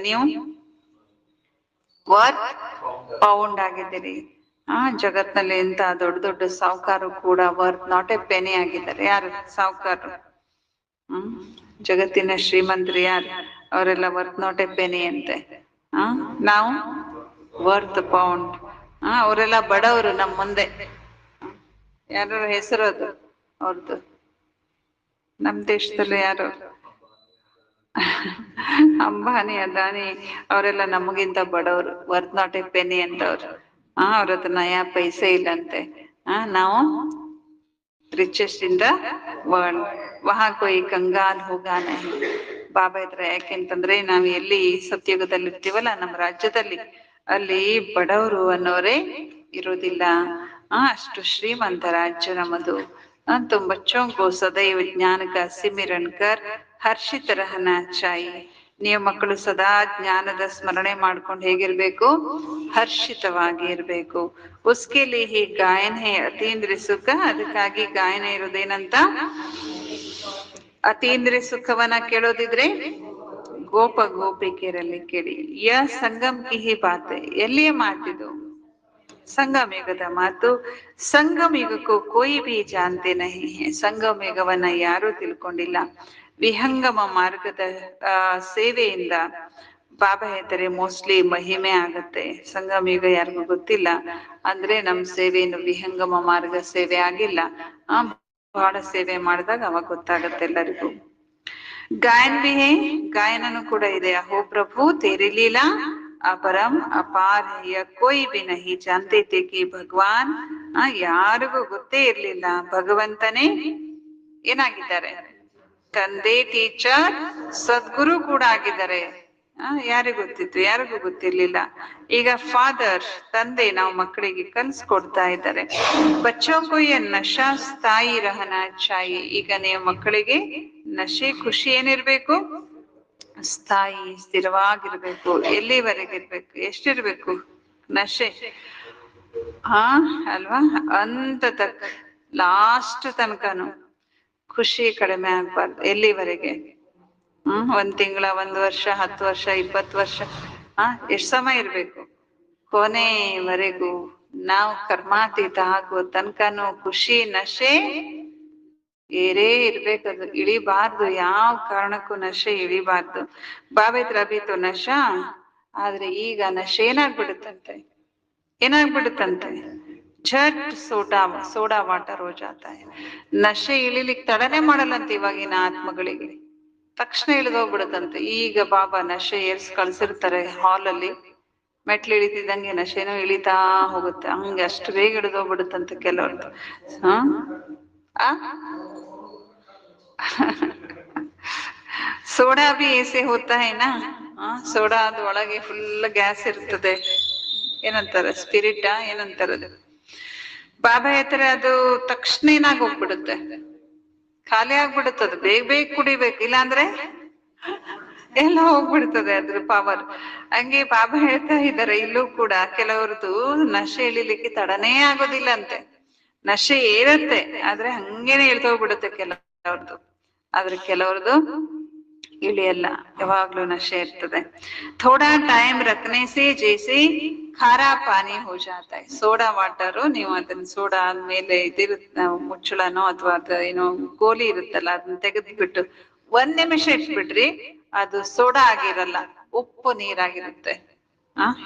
ನೀವು ವರ್ತ್ ಪೌಂಡ್ ಆಗಿದ್ದೀರಿ. ಜಗತ್ನಲ್ಲಿ ಎಂತ ದೊಡ್ಡ ದೊಡ್ಡ ಸಾಹುಕಾರು ಕೂಡ ವರ್ತ್ ನಾಟ್ ಎ ಪೆನಿ ಆಗಿದ್ದಾರೆ. ಯಾರು ಸಾಹುಕಾರರು? ಜಗತ್ತಿನ ಶ್ರೀಮಂತರು ಯಾರು? ಅವರೆಲ್ಲ ವರ್ತ್ ನಾಟ್ ಎ ಪೆನಿ ಅಂತೆ. ನಾವು ವರ್ತ್ ಪೌಂಡ್. ಅವರೆಲ್ಲ ಬಡವರು ನಮ್ಮ ಮುಂದೆ. ಯಾರ ಹೆಸರು ಅದು ಅವ್ರದ್ದು? ನಮ್ ದೇಶದಲ್ಲಿ ಯಾರು? ಅಂಬಾನಿ, ಅದಾನಿ, ಅವರೆಲ್ಲ ನಮಗಿಂತ ಬಡವರು, ವರ್ತ್ ನಾಟ್ ಎ ಪೆನಿ ಅಂತವ್ರು. ಅವ್ರ ಹತ್ರ ನಯಾ ಪೈಸೆ ಇಲ್ಲಂತೆ. ನಾವು richest in the world. ವಹಾ Koi ಕಂಗಾಲ್ ಹೋಗಾ ನಹಿ. ಬಾಬಾ ಹತ್ರ ಯಾಕೆಂತಂದ್ರೆ ನಾವು ಎಲ್ಲಿ ಸತ್ಯುಗದಲ್ಲಿ ಇರ್ತೀವಲ್ಲ, ನಮ್ಮ ರಾಜ್ಯದಲ್ಲಿ, ಅಲ್ಲಿ ಬಡವರು ಅನ್ನೋರೇ ಇರೋದಿಲ್ಲ. ಅಷ್ಟು ಶ್ರೀಮಂತ ರಾಜ್ಯ ನಮ್ಮದು. ತುಮ್ ಬಚ್ಚೋಂ ಕೋ ಸದೈವ ಜ್ಞಾನ ಕಾ ಸಿಮಿರನ್ ಕರ್ ಹರ್ಷಿತ ರಹನಾ ಚಾಹಿಯೆ. ನೀವು ಮಕ್ಕಳು ಸದಾ ಜ್ಞಾನದ ಸ್ಮರಣೆ ಮಾಡ್ಕೊಂಡು ಹೇಗಿರ್ಬೇಕು? ಹರ್ಷಿತವಾಗಿ ಇರ್ಬೇಕು. ಉಸ್ಕೆ ಲಿಯೇ ಹಿ ಗಾಯನ ಹೇ ಅತೀಂದ್ರಿಯ ಸುಖ. ಅದಕ್ಕಾಗಿ ಗಾಯನ ಇರೋದೇನಂತ? ಅತೀಂದ್ರಿಯ ಸುಖವನ್ನ ಕೇಳೋದಿದ್ರೆ ಗೋಪ ಗೋಪಿಕೆಯರಲ್ಲಿ ಕೇಳಿ. ಯ ಸಂಗಮ್ ಕಿ ಹಿ ಬಾತೆ. ಎಲ್ಲಿಯೇ ಮಾತಿದು? ಸಂಗಮ ಯುಗದ ಮಾತು. ಸಂಗಮ ಯುಗಕ್ಕೂ ಕೋಯಿ ಬಿ ಜಾನ್ತೆ ನಹಿ ಹೈ. ಸಂಗಮ ಯುಗವನ್ನ ಯಾರೂ ತಿಳ್ಕೊಂಡಿಲ್ಲ. ವಿಹಂಗಮ ಮಾರ್ಗದ ಸೇವೆಯಿಂದ ಬಾಬಾ ಹೇಳ್ತಾರೆ ಮೋಸ್ಟ್ಲಿ ಮಹಿಮೆ ಆಗತ್ತೆ. ಸಂಗಮ ಯುಗ ಯಾರಿಗೂ ಗೊತ್ತಿಲ್ಲ ಅಂದ್ರೆ ನಮ್ ಸೇವೆಯನ್ನು ವಿಹಂಗಮ ಮಾರ್ಗ ಸೇವೆ ಆಗಿಲ್ಲ. ಬಹಳ ಸೇವೆ ಮಾಡಿದಾಗ ಅವಾಗ ಗೊತ್ತಾಗತ್ತೆ ಎಲ್ಲರಿಗೂ. ಗಾಯನ ಭಿ ಹೇ, ಗಾಯನನು ಕೂಡ ಇದೆ. ಅಹೋ ಪ್ರಭು ತೇರಿ ಲೀಲಾ ಅಪರಂ ಅಪಾರ ಹೈ. ಕೋಯಿ ಬಿ ನಹಿ ಜಾನ್ತೆ ಥೆ ಕಿ ಭಗವಾನ್. ಯಾರಿಗೂ ಗೊತ್ತೇ ಇರ್ಲಿಲ್ಲ ಭಗವಂತನೇ ಏನಾಗಿದ್ದಾರೆ? ತಂದೆ, ಟೀಚರ್, ಸದ್ಗುರು ಕೂಡ ಆಗಿದ್ದಾರೆ. ಯಾರಿಗೂ ಗೊತ್ತಿತ್ತು? ಯಾರಿಗೂ ಗೊತ್ತಿರ್ಲಿಲ್ಲ. ಈಗ ಫಾದರ್, ತಂದೆ ನಾವು ಮಕ್ಕಳಿಗೆ ಕಲ್ಸ್ಕೊಡ್ತಾ ಇದ್ದಾರೆ. ಬಚ್ಚೋಂ ಕೋ ಯೆ ನಶಾ ಸ್ಥಾಯಿ ರಹನಾ ಚಾಹಿಯೆ. ಈಗ ನೀವು ಮಕ್ಕಳಿಗೆ ನಶೆ, ಖುಷಿ ಏನಿರ್ಬೇಕು? ಸ್ಥಾಯಿ, ಸ್ಥಿರವಾಗಿರ್ಬೇಕು. ಎಲ್ಲಿವರೆಗಿರ್ಬೇಕು? ಎಷ್ಟಿರ್ಬೇಕು ನಶೆ? ಅಲ್ವಾ? ಅಂತ ತಕ್ಕ ಲಾಸ್ಟ್ ತನಕನು ಖುಷಿ ಕಡಿಮೆ ಆಗ್ಬಾರ್ದು. ಎಲ್ಲಿವರೆಗೆ? 1 ತಿಂಗಳ, 1 ವರ್ಷ, 10 ವರ್ಷ, 20 ವರ್ಷ, ಎಷ್ಟ್ ಸಮಯ ಇರ್ಬೇಕು? ಕೊನೆವರೆಗೂ ನಾವು ಕರ್ಮಾತೀತ ಆಗುವ ತನಕನು ಖುಷಿ, ನಶೆ ಏರೇ ಇರ್ಬೇಕದು. ಇಳಿಬಾರ್ದು. ಯಾವ ಕಾರಣಕ್ಕೂ ನಶೆ ಇಳಿಬಾರ್ದು. ಬಾಬಾ ಹತ್ರ ಅಭಿತು ನಶಾ. ಆದ್ರೆ ಈಗ ನಶೆ ಏನಾಗ್ಬಿಡುತ್ತಂತೆ? ಝಟ್ ಸೋಡಾ ವಾಟರ್ ಹೋ ಜಾತಾ ಹೈ. ನಶೆ ಇಳಿಲಿಕ್ಕೆ ತಡನೆ ಮಾಡಲ್ಲಂತೆ ಇವಾಗಿನ ಆತ್ಮಗಳಿಗೆ. ತಕ್ಷಣ ಇಳಿದೋಗ್ಬಿಡುತ್ತಂತೆ. ಈಗ ಬಾಬಾ ನಶೆ ಏರ್ಸ್ ಕಳ್ಸಿರ್ತಾರೆ ಹಾಲಲ್ಲಿ. ಮೆಟ್ಲು ಇಳಿತಿದ್ದಂಗೆ ನಶೆನೂ ಇಳಿತಾ ಹೋಗುತ್ತೆ, ಹಂಗೆ ಅಷ್ಟು ಬೇಗ ಹಿಡಿದೋಗ್ಬಿಡುತ್ತಂತೆ ಕೆಲವ್ರದ್ದು. ಹ ಆ ಸೋಡಾ ಬಿ ಏಸೆ ಹೋತಾ ಹೇನಾ, ಸೋಡಾ ಅದು ಒಳಗೆ ಫುಲ್ ಗ್ಯಾಸ್ ಇರ್ತದೆ, ಏನಂತಾರೆ ಸ್ಪಿರಿಟ್ ಏನಂತಾರದು. ಬಾಬಾ ಹೇಳ್ತಾರೆ ಅದು ತಕ್ಷಣ ಏನಾಗಿ ಹೋಗ್ಬಿಡುತ್ತೆ, ಖಾಲಿ ಆಗ್ಬಿಡುತ್ತದು, ಬೇಗ ಬೇಗ ಕುಡಿಬೇಕು, ಇಲ್ಲಾಂದ್ರೆ ಎಲ್ಲ ಹೋಗ್ಬಿಡ್ತದೆ ಅದ್ರ ಪವರ್. ಹಂಗೆ ಬಾಬಾ ಹೇಳ್ತಾ ಇದ್ದಾರೆ ಇಲ್ಲೂ ಕೂಡ ಕೆಲವ್ರದ್ದು ನಶೆ ಇಳಿಲಿಕ್ಕೆ ತಡನೇ ಆಗೋದಿಲ್ಲ ಅಂತೆ. ನಶೆ ಏರತ್ತೆ ಆದ್ರೆ ಹಂಗೇನೆ ಇಳ್ದೋಗ್ಬಿಡುತ್ತೆ ಕೆಲವ್ರದ್ದು, ಆದ್ರೆ ಕೆಲವ್ರದ್ದು ಇಳಿಯಲ್ಲ, ಯಾವಾಗ್ಲೂ ನಶೆ ಇರ್ತದೆ. ಥೋಡಾ ಟೈಮ್ ರಖನೆ ಸೆ ಜೈಸೆ ಖಾರಾ ಪಾನಿ ಹೋ ಜಾತಾ ಹೈ. ಸೋಡಾ ವಾಟರು, ನೀವು ಅದನ್ನ ಸೋಡಾ ಆದ್ಮೇಲೆ ಇದಿರುತ್ತೆ ಮುಚ್ಚಳನೋ ಅಥವಾ ಅದ ಏನೋ ಗೋಲಿ ಇರುತ್ತಲ್ಲ, ಅದನ್ನ ತೆಗೆದ್ಬಿಟ್ಟು 1 ನಿಮಿಷ ಇಟ್ಬಿಟ್ರಿ, ಅದು ಸೋಡಾ ಆಗಿರಲ್ಲ, ಉಪ್ಪು ನೀರಾಗಿರುತ್ತೆ.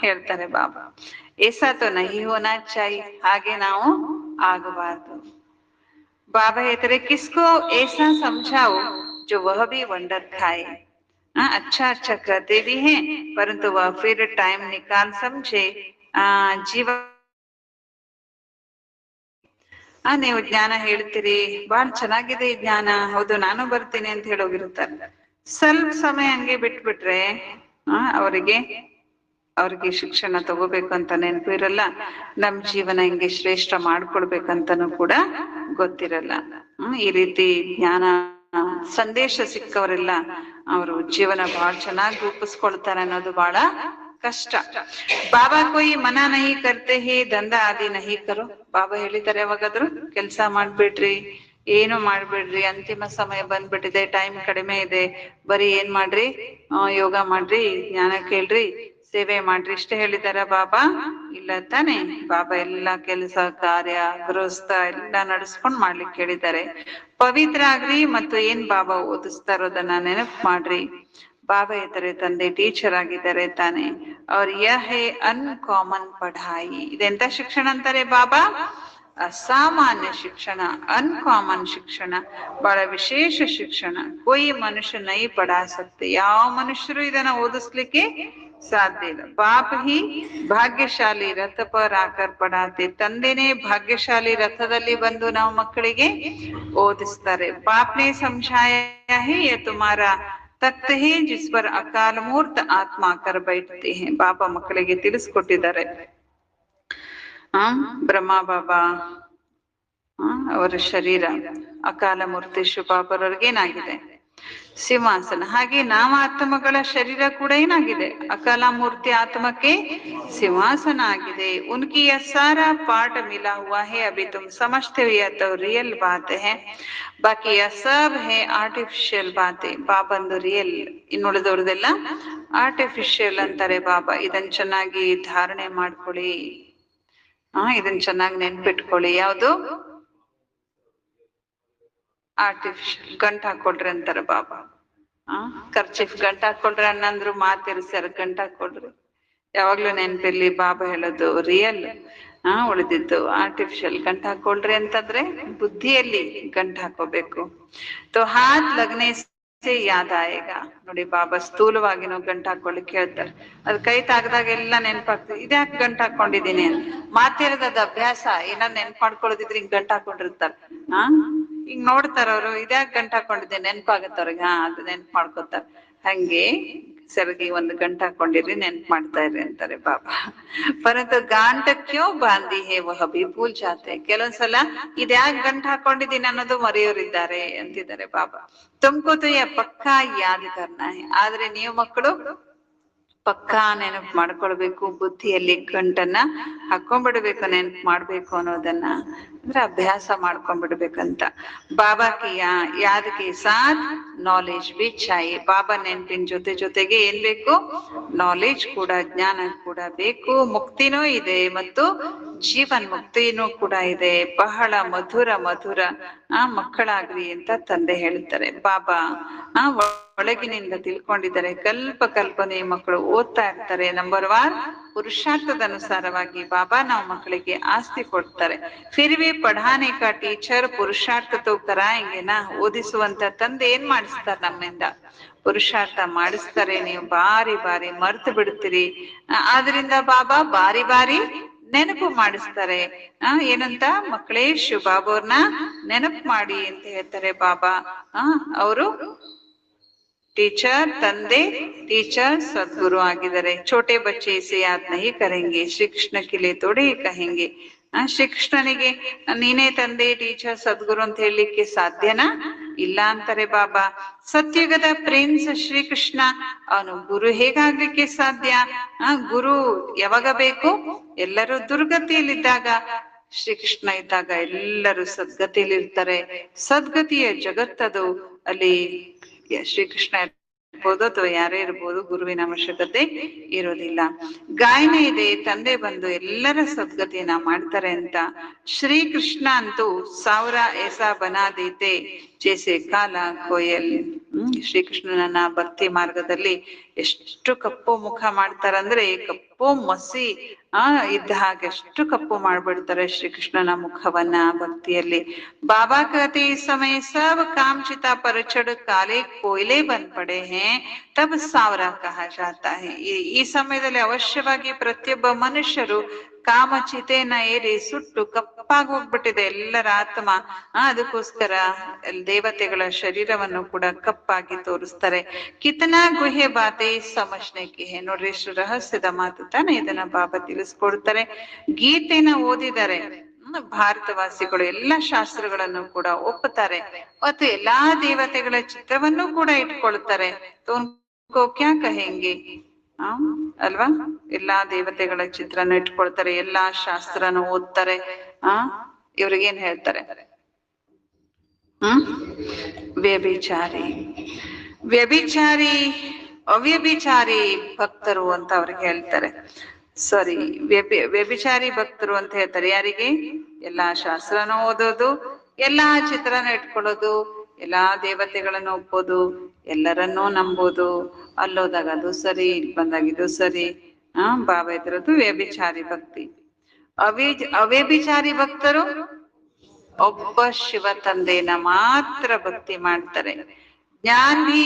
ಹೇಳ್ತಾರೆ ಬಾಬಾ. ಏಸಾ ತೋ ನಹಿ ಹೋನಾ ಚಾಹಿ, ಹಾಗೆ ನಾವು ಆಗಬಾರ್ದು. बाबा कहते किसको ऐसा समझाओ जो वह भी वंडर खाए। अच्छा अच्छा कहते भी हैं परंतु वह फिर टाइम निकाल समझे जीवन। ನೀವು ಜ್ಞಾನ ಹೇಳ್ತೀರಿ, ಬಹಳ ಚೆನ್ನಾಗಿದೆ ಈ ಜ್ಞಾನ, ಹೌದು ನಾನು ಬರ್ತೀನಿ ಅಂತ ಹೇಳೋಗಿರ್ತಾರೆ. ಸ್ವಲ್ಪ ಸಮಯ ಹಂಗೆ ಬಿಟ್ಬಿಟ್ರೆ ಅವರಿಗೆ ಶಿಕ್ಷಣ ತಗೋಬೇಕು ಅಂತ ನೆನಪು ಇರಲ್ಲ, ನಮ್ ಜೀವನ ಹಿಂಗೆ ಶ್ರೇಷ್ಠ ಮಾಡ್ಕೊಡ್ಬೇಕಂತನೂ ಕೂಡ ಗೊತ್ತಿರಲ್ಲ. ಈ ರೀತಿ ಜ್ಞಾನ ಸಂದೇಶ ಸಿಕ್ಕವರೆಲ್ಲ ಅವರು ಜೀವನ ಬಹಳ ಚೆನ್ನಾಗಿ ರೂಪಿಸ್ಕೊಳ್ತಾರೆ ಅನ್ನೋದು ಬಹಳ ಕಷ್ಟ. ಬಾಬಾ ಕೊಯ್ ಮನ ನಹಿ ಕರ್ತೆ ಹೇ ದಂಧ ಆದಿ ನಹಿ ಕರೋ. ಬಾಬಾ ಹೇಳಿದ್ದಾರೆ ಯಾವಾಗಾದ್ರು ಕೆಲ್ಸ ಮಾಡ್ಬಿಡ್ರಿ, ಏನು ಮಾಡ್ಬಿಡ್ರಿ, ಅಂತಿಮ ಸಮಯ ಬಂದ್ಬಿಟ್ಟಿದೆ, ಟೈಮ್ ಕಡಿಮೆ ಇದೆ, ಬರೀ ಏನ್ ಮಾಡ್ರಿ, ಯೋಗ ಮಾಡ್ರಿ, ಜ್ಞಾನ ಕೇಳ್ರಿ, ಸೇವೆ ಮಾಡ್ರಿ, ಇಷ್ಟೇ ಹೇಳಿದಾರ ಬಾಬಾ? ಇಲ್ಲ ತಾನೆ. ಬಾಬಾ ಎಲ್ಲಾ ಕೆಲಸ ಕಾರ್ಯ ಗೃಹಸ್ಥ ಎಲ್ಲ ನಡ್ಸ್ಕೊಂಡ್ ಮಾಡ್ಲಿಕ್ಕೆ ಹೇಳಿದ್ದಾರೆ. ಪವಿತ್ರ ಆಗ್ರಿ ಮತ್ತು ಏನ್ ಬಾಬಾ ಓದಿಸ್ತಾ ಇರೋದನ್ನ ನೆನಪು ಮಾಡ್ರಿ. ಬಾಬಾ ಇದ್ದಾರೆ ತಂದೆ ಟೀಚರ್ ಆಗಿದ್ದಾರೆ ತಾನೆ. ಅವ್ರ ಯಹೇ ಅನ್ಕಾಮನ್ ಪಢಾಯಿ, ಇದೆಂತ ಶಿಕ್ಷಣ ಅಂತಾರೆ ಬಾಬಾ? ಅಸಾಮಾನ್ಯ ಶಿಕ್ಷಣ, ಅನ್ಕಾಮನ್ ಶಿಕ್ಷಣ, ಬಹಳ ವಿಶೇಷ ಶಿಕ್ಷಣ. ಕೊಯ್ ಮನುಷ್ಯ ನೈ ಪಡಾ ಸಕ್ತೆ, ಯಾವ ಮನುಷ್ಯರು ಇದನ್ನ ಓದಿಸ್ಲಿಕ್ಕೆ ಸಾಧ್ಯ ಇಲ್ಲ. ಬಾಪ್ ಹಿ ಭಾಗ್ಯಶಾಲಿ ರಥ ಪರ್ ಆಕರ್ ಪಡಾತೆ, ತಂದೆನೇ ಭಾಗ್ಯಶಾಲಿ ರಥದಲ್ಲಿ ಬಂದು ನಾವು ಮಕ್ಕಳಿಗೆ ಓದಿಸ್ತಾರೆ. ಬಾಪ್ನೇ ಸಮझाया है ये तुम्हारा तख्त है जिस पर अकाल मूर्त आत्मा कर बैठते हैं. ಬಾಬಾ ಮಕ್ಕಳಿಗೆ ತಿಳಿಸ್ಕೊಟ್ಟಿದ್ದಾರೆ. ಬ್ರಹ್ಮ ಬಾಬಾ ಅವರ ಶರೀರ, ಅಕಾಲ ಮೂರ್ತಿ ಶಿವಬಾಬರವ್ರಿಗೆ ಏನಾಗಿದೆ ಸಿಂಹಾಸನ. ಹಾಗೆ ನಾಮ ಆತ್ಮಗಳ ಶರೀರ ಕೂಡ ಏನಾಗಿದೆ, ಅಕಾಲ ಮೂರ್ತಿ ಆತ್ಮಕ್ಕೆ ಸಿಂಹಾಸನ ಆಗಿದೆ. ಉನ್ಕಿ ಯಹ ಸಾರಾ ಪಾಠ ಮಿಲಾ ಹುआ है, अभी तुम समझते हो यह तो रियल बात है, ಬಾಕಿ ಯಹ ಸಬ್ है ಆರ್ಟಿಫಿಷಿಯಲ್ ಬಾತೆ. ಬಾಬಂದು ರಿಯಲ್, ಇನ್ನುಳಿದವ್ರದೆಲ್ಲ ಆರ್ಟಿಫಿಷಿಯಲ್ ಅಂತಾರೆ ಬಾಬಾ. ಇದನ್ ಚೆನ್ನಾಗಿ ಧಾರಣೆ ಮಾಡ್ಕೊಳ್ಳಿ, ಇದನ್ ಚೆನ್ನಾಗಿ ನೆನ್ಪಿಟ್ಕೊಳ್ಳಿ. ಯಾವುದು ಆರ್ಟಿಫಿಷಿಯಲ್? ಗಂಟ್ ಹಾಕೊಳ್ರಿ ಅಂತಾರ ಬಾಬಾ. ಖರ್ಚಿಫ್ ಗಂಟ್ ಹಾಕೊಳ್ರಿ ಅನ್ನಂದ್ರು ಮಾತಿರ್ಸ್ಯಾರ, ಗಂಟ್ ಹಾಕೊಳ್ರಿ. ಯಾವಾಗ್ಲೂ ನೆನ್ಪಿರ್ಲಿ ಬಾಬಾ ಹೇಳೋದು ರಿಯಲ್, ಉಳಿದಿದ್ದು ಆರ್ಟಿಫಿಷಿಯಲ್. ಗಂಟ್ ಹಾಕೊಳ್ರಿ ಅಂತಂದ್ರೆ ಬುದ್ಧಿಯಲ್ಲಿ ಗಂಟ್ ಹಾಕೋಬೇಕು. ತೋ ಹಾತ್ ಲಗ್ನೆ ಸೆ ಯಾದ್ ಆಯೇಗಾ. ನೋಡಿ ಬಾಬಾ ಸ್ಥೂಲವಾಗಿನೂ ಗಂಟ್ ಹಾಕೊಳ್ಳಿಕ್ಕೆ ಹೇಳ್ತಾರೆ. ಅದ್ ಕೈ ತಾಗದಾಗೆಲ್ಲ ನೆನ್ಪಾಗ್ತದೆ, ಇದ್ಯಾಕೆ ಗಂಟ್ ಹಾಕೊಂಡಿದೀನಿ ಅಂತ. ಮಾತಿರೋದದ ಅಭ್ಯಾಸ, ಏನಾದ್ರು ನೆನ್ಪ್ ಮಾಡ್ಕೊಳ್ಳೋದಿದ್ರೆ ಹಿಂಗ್ ಗಂಟ್ ಹಾಕೊಂಡಿರ್ತಾರೆ. ಹಿಂಗ್ ನೋಡ್ತಾರ ಅವ್ರು, ಇದ್ಯಾಕೆ ಗಂಟ್ ಹಾಕೊಂಡಿದ್ದೆ, ನೆನ್ಪಾಗತ್ತ ಅವ್ರಿಗೆ. ಅದು ನೆನ್ಪ್ ಮಾಡ್ಕೊತಾರ. ಹಂಗೆ ಸೆರಗಿ ಒಂದು ಗಂಟ್ ಹಾಕೊಂಡಿರಿ, ನೆನ್ಪ್ ಮಾಡ್ತಾ ಇರ್ರಿ ಅಂತಾರೆ ಬಾಬಾ. ಪರಂತು ಗಾಂಟ ಕ್ಯೋ ಬಾಂಧಿ ಹೇ ವಹ ಭಿ ಭೂಲ್ ಜಾತೆ. ಕೆಲವೊಂದ್ಸಲ ಇದ್ಯಾಕೆ ಗಂಟ್ ಹಾಕೊಂಡಿದ್ದೀನಿ ಅನ್ನೋದು ಮರೆಯೋರಿದ್ದಾರೆ ಅಂತಿದ್ದಾರೆ ಬಾಬಾ. ತುಮ್ಕೋ ತೋ ಯಹ ಪಕ್ಕಾ ಯಾದ್ ಕರ್ನಾ ಹೈ. ಆದ್ರೆ ನೀವು ಮಕ್ಕಳು ಪಕ್ಕಾ ನೆನಪು ಮಾಡ್ಕೊಳ್ಬೇಕು, ಬುದ್ಧಿಯಲ್ಲಿ ಗಂಟನ್ನ ಹಾಕೊಂಡ್ಬಿಡ್ಬೇಕು, ನೆನಪು ಮಾಡ್ಬೇಕು ಅನ್ನೋದನ್ನ, ಅಂದ್ರೆ ಅಭ್ಯಾಸ ಮಾಡ್ಕೊಂಡ್ಬಿಡ್ಬೇಕಂತ. ಬಾಬಾ ಕಿ ಯಾದ್ ಕೆ ಸಾಥ್ ನಾಲೆಜ್ ಬಿ ಚಾಹಿಯೆ. ಬಾಬಾ ನೆನಪಿನ ಜೊತೆಗೆ ಏನ್ ಬೇಕು, ನಾಲೆಜ್ ಕೂಡ, ಜ್ಞಾನ ಕೂಡ ಬೇಕು. ಮುಕ್ತಿನೂ ಇದೆ ಮತ್ತು ಜೀವನ್ ಮುಕ್ತಿನೂ ಕೂಡ ಇದೆ. ಬಹಳ ಮಧುರ ಮಧುರ ಮಕ್ಕಳಾಗ್ರಿ ಅಂತ ತಂದೆ ಹೇಳ್ತಾರೆ ಬಾಬಾ. ಒಳಗಿನಿಂದ ತಿಳ್ಕೊಂಡಿದ್ದಾರೆ. ಕಲ್ಪನೆ ಮಕ್ಕಳು ಓದ್ತಾ ಇರ್ತಾರೆ. ನಂಬರ್ 1 ಪುರುಷಾರ್ಥದ ಅನುಸಾರವಾಗಿ ಬಾಬಾ ನಾವು ಮಕ್ಕಳಿಗೆ ಆಸ್ತಿ ಕೊಡ್ತಾರೆ. ಫಿರ್ ಭಿ ಪಢಾನೆ ಕಾ ಟೀಚರ್ ಪುರುಷಾರ್ಥ ತೋ ಕರಾಯಂಗೆನಾ. ಓದಿಸುವಂತ ತಂದೆ ಏನ್ ಮಾಡಿಸ್ತಾರೆ ನಮ್ಮಿಂದ? ಪುರುಷಾರ್ಥ ಮಾಡಿಸ್ತಾರೆ, ನೀವು ಬಾರಿ ಬಾರಿ ಮರ್ತು ಬಿಡ್ತೀರಿ. ಆದ್ರಿಂದ ಬಾಬಾ ಬಾರಿ ಬಾರಿ ನೆನಪು ಮಾಡಿಸ್ತಾರೆ. ಏನಂತ ಮಕ್ಕಳೇ, ಶಿವಬಾಬಾವ್ರನ್ನ ನೆನಪು ಮಾಡಿ ಅಂತ ಹೇಳ್ತಾರೆ ಬಾಬಾ. ಅವರು टीचर ತಂದೆ, टीचर सदगुरु ಆಗಿದ್ದಾರೆ. छोटे बच्चे से याद नहीं करेंगे, श्री कृष्ण के लिए थोड़े कहेंगे. ಶ್ರೀ ಕೃಷ್ಣನಿಗೆ ನೀನೇ ತಂದೆ, ಟೀಚರ್, ಸದ್ಗುರು ಅಂತ ಹೇಳಲಿಕ್ಕೆ ಸಾಧ್ಯನಾ? ಇಲ್ಲ ಅಂತಾರೆ ಬಾಬಾ. ಸತ್ಯುಗದ ಪ್ರಿನ್ಸ್ ಶ್ರೀಕೃಷ್ಣ, ಅವನು ಗುರು ಹೇಗಾಗ್ಲಿಕ್ಕೆ ಸಾಧ್ಯ? ಗುರು ಯಾವಾಗ ಬೇಕು? ಎಲ್ಲರೂ ದುರ್ಗತಿಯಲ್ಲಿದ್ದಾಗ. ಶ್ರೀಕೃಷ್ಣ ಇದ್ದಾಗ ಎಲ್ಲರೂ ಸದ್ಗತಿಯಲ್ಲಿರ್ತಾರೆ. ಸದ್ಗತಿಯ ಜಗತ್ತದು. ಅಲ್ಲಿ ಶ್ರೀಕೃಷ್ಣ ಇರ್ಬೋದು ಅಥವಾ ಯಾರೇ ಇರ್ಬೋದು, ಗುರುವಿನ ಅವಶ್ಯಕತೆ ಇರೋದಿಲ್ಲ. ಗಾಯನ ಇದೆ, ತಂದೆ ಬಂದು ಎಲ್ಲರ ಸದ್ಗತಿಯನ್ನ ಮಾಡ್ತಾರೆ ಅಂತ. ಶ್ರೀಕೃಷ್ಣ ಅಂತೂ 1000 ऐसा बना देते जैसे काला कोयल. ಶ್ರೀಕೃಷ್ಣನನ್ನ ಭಕ್ತಿ ಮಾರ್ಗದಲ್ಲಿ ಎಷ್ಟು ಕಪ್ಪು ಮುಖ ಮಾಡ್ತಾರಂದ್ರೆ, ಕಪ್ಪು ಮಸಿ ಇದ್ದ ಹಾಗೆ ಎಷ್ಟು ಕಪ್ಪು ಮಾಡ್ಬಿಡ್ತಾರೆ ಶ್ರೀಕೃಷ್ಣನ ಮುಖವನ್ನ ಭಕ್ತಿಯಲ್ಲಿ. ಬಾಬಾ कहते इस समय सब काम चिता पर चढ़ काले कोयले बन पड़े हैं, तब सावरा कहा जाता है. ಈ ಸಮಯದಲ್ಲಿ ಅವಶ್ಯವಾಗಿ ಪ್ರತಿಯೊಬ್ಬ ಮನುಷ್ಯರು ಕಾಮಚಿತೆಯನ್ನ ಏರಿ ಸುಟ್ಟು ಕಪ್ಪಾಗಿ ಹೋಗ್ಬಿಟ್ಟಿದೆ ಎಲ್ಲರ ಆತ್ಮ. ಅದಕ್ಕೋಸ್ಕರ ದೇವತೆಗಳ ಶರೀರವನ್ನು ಕೂಡ ಕಪ್ಪಾಗಿ ತೋರಿಸ್ತಾರೆ. ಕಿತನಾ ಗುಹೆ ಬಾತೆ ಸಮಜ್ನೆಗೆ ಹೇ. ನೋಡ್ರಿ, ಎಷ್ಟು ರಹಸ್ಯದ ಮಾತು ತಾನೆ. ಇದನ್ನ ಬಾಬಾ ತಿಳಿಸ್ಕೊಡ್ತಾರೆ. ಗೀತೆನ ಓದಿದ್ದಾರೆ ಭಾರತವಾಸಿಗಳು, ಎಲ್ಲಾ ಶಾಸ್ತ್ರಗಳನ್ನು ಕೂಡ ಒಪ್ಪುತ್ತಾರೆ ಮತ್ತು ಎಲ್ಲಾ ದೇವತೆಗಳ ಚಿತ್ರವನ್ನು ಕೂಡ ಇಟ್ಕೊಳ್ತಾರೆ. ಕ್ಯಾ ಕಹೆಂಗೆ ಅಲ್ವಾ? ಎಲ್ಲಾ ದೇವತೆಗಳ ಚಿತ್ರನ ಇಟ್ಕೊಳ್ತಾರೆ, ಎಲ್ಲಾ ಶಾಸ್ತ್ರನ ಓದ್ತಾರೆ. ಇವ್ರಿಗೇನ್ ಹೇಳ್ತಾರೆ? ವ್ಯಭಿಚಾರಿ, ವ್ಯಭಿಚಾರಿ, ಅವ್ಯಭಿಚಾರಿ ಭಕ್ತರು ಅಂತ ಅವ್ರಿಗೆ ಹೇಳ್ತಾರೆ. ಸಾರಿ, ವ್ಯಭಿಚಾರಿ ಭಕ್ತರು ಅಂತ ಹೇಳ್ತಾರೆ. ಯಾರಿಗೆ? ಎಲ್ಲಾ ಶಾಸ್ತ್ರನ ಓದೋದು, ಎಲ್ಲಾ ಚಿತ್ರನ ಇಟ್ಕೊಳ್ಳೋದು, ಎಲ್ಲಾ ದೇವತೆಗಳನ್ನ ಒಪ್ಪೋದು, ಎಲ್ಲರನ್ನೂ ನಂಬೋದು. ಅಲ್ಲೋದಾಗ ಅದು ಸರಿ, ಇಲ್ಲಿ ಬಂದಾಗ ಇದು ಸರಿ. ಬಾಬಾ ಇದ್ರದ್ದು ವ್ಯಭಿಚಾರಿ ಭಕ್ತಿ. ಅವ್ಯಭಿಚಾರಿ ಭಕ್ತರು ಒಬ್ಬ ಶಿವ ತಂದೆನ ಮಾತ್ರ ಭಕ್ತಿ ಮಾಡ್ತಾರೆ. ಜ್ಞಾನ ಭಿ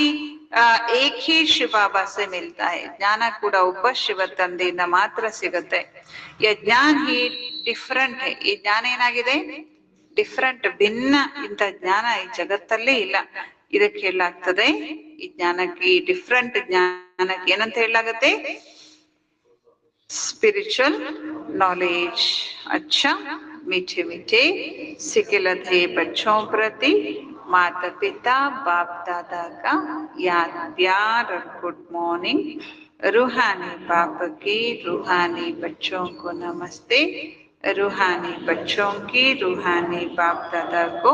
ಏಕ್ ಹಿ ಶಿವ ಬಾಬಾ ಸೆ ಮಿಲ್ತಾ ಹೈ. ಜ್ಞಾನ ಕೂಡ ಒಬ್ಬ ಶಿವ ತಂದೆಯಿಂದ ಮಾತ್ರ ಸಿಗುತ್ತೆ. ಯ ಜ್ಞಾನ ಹಿ ಡಿಫ್ರೆಂಟ್ ಹೈ. ಈ ಜ್ಞಾನ ಏನಾಗಿದೆ? ಡಿಫ್ರೆಂಟ್, ಭಿನ್ನ. ಇಂಥ ಜ್ಞಾನ ಈ ಜಗತ್ತಲ್ಲೇ ಇಲ್ಲ. ಇದಕ್ಕೆ ಹೇಳಲಾಗ್ತದೆ, ಈ ಜ್ಞಾನಕ್ಕೆ, ಈ ಡಿಫ್ರೆಂಟ್ ಜ್ಞಾನಕ್ಕೆ ಏನಂತ ಹೇಳಲಾಗತ್ತೆ? Spiritual knowledge. अच्छा, मीठे मीठे सिकिलधे बच्चों प्रति माता पिता बाप दादा का याद प्यार और गुड मॉर्निंग. रूहानी बाप की रूहानी बच्चों को नमस्ते. रूहानी बच्चों की रूहानी बाप दादा को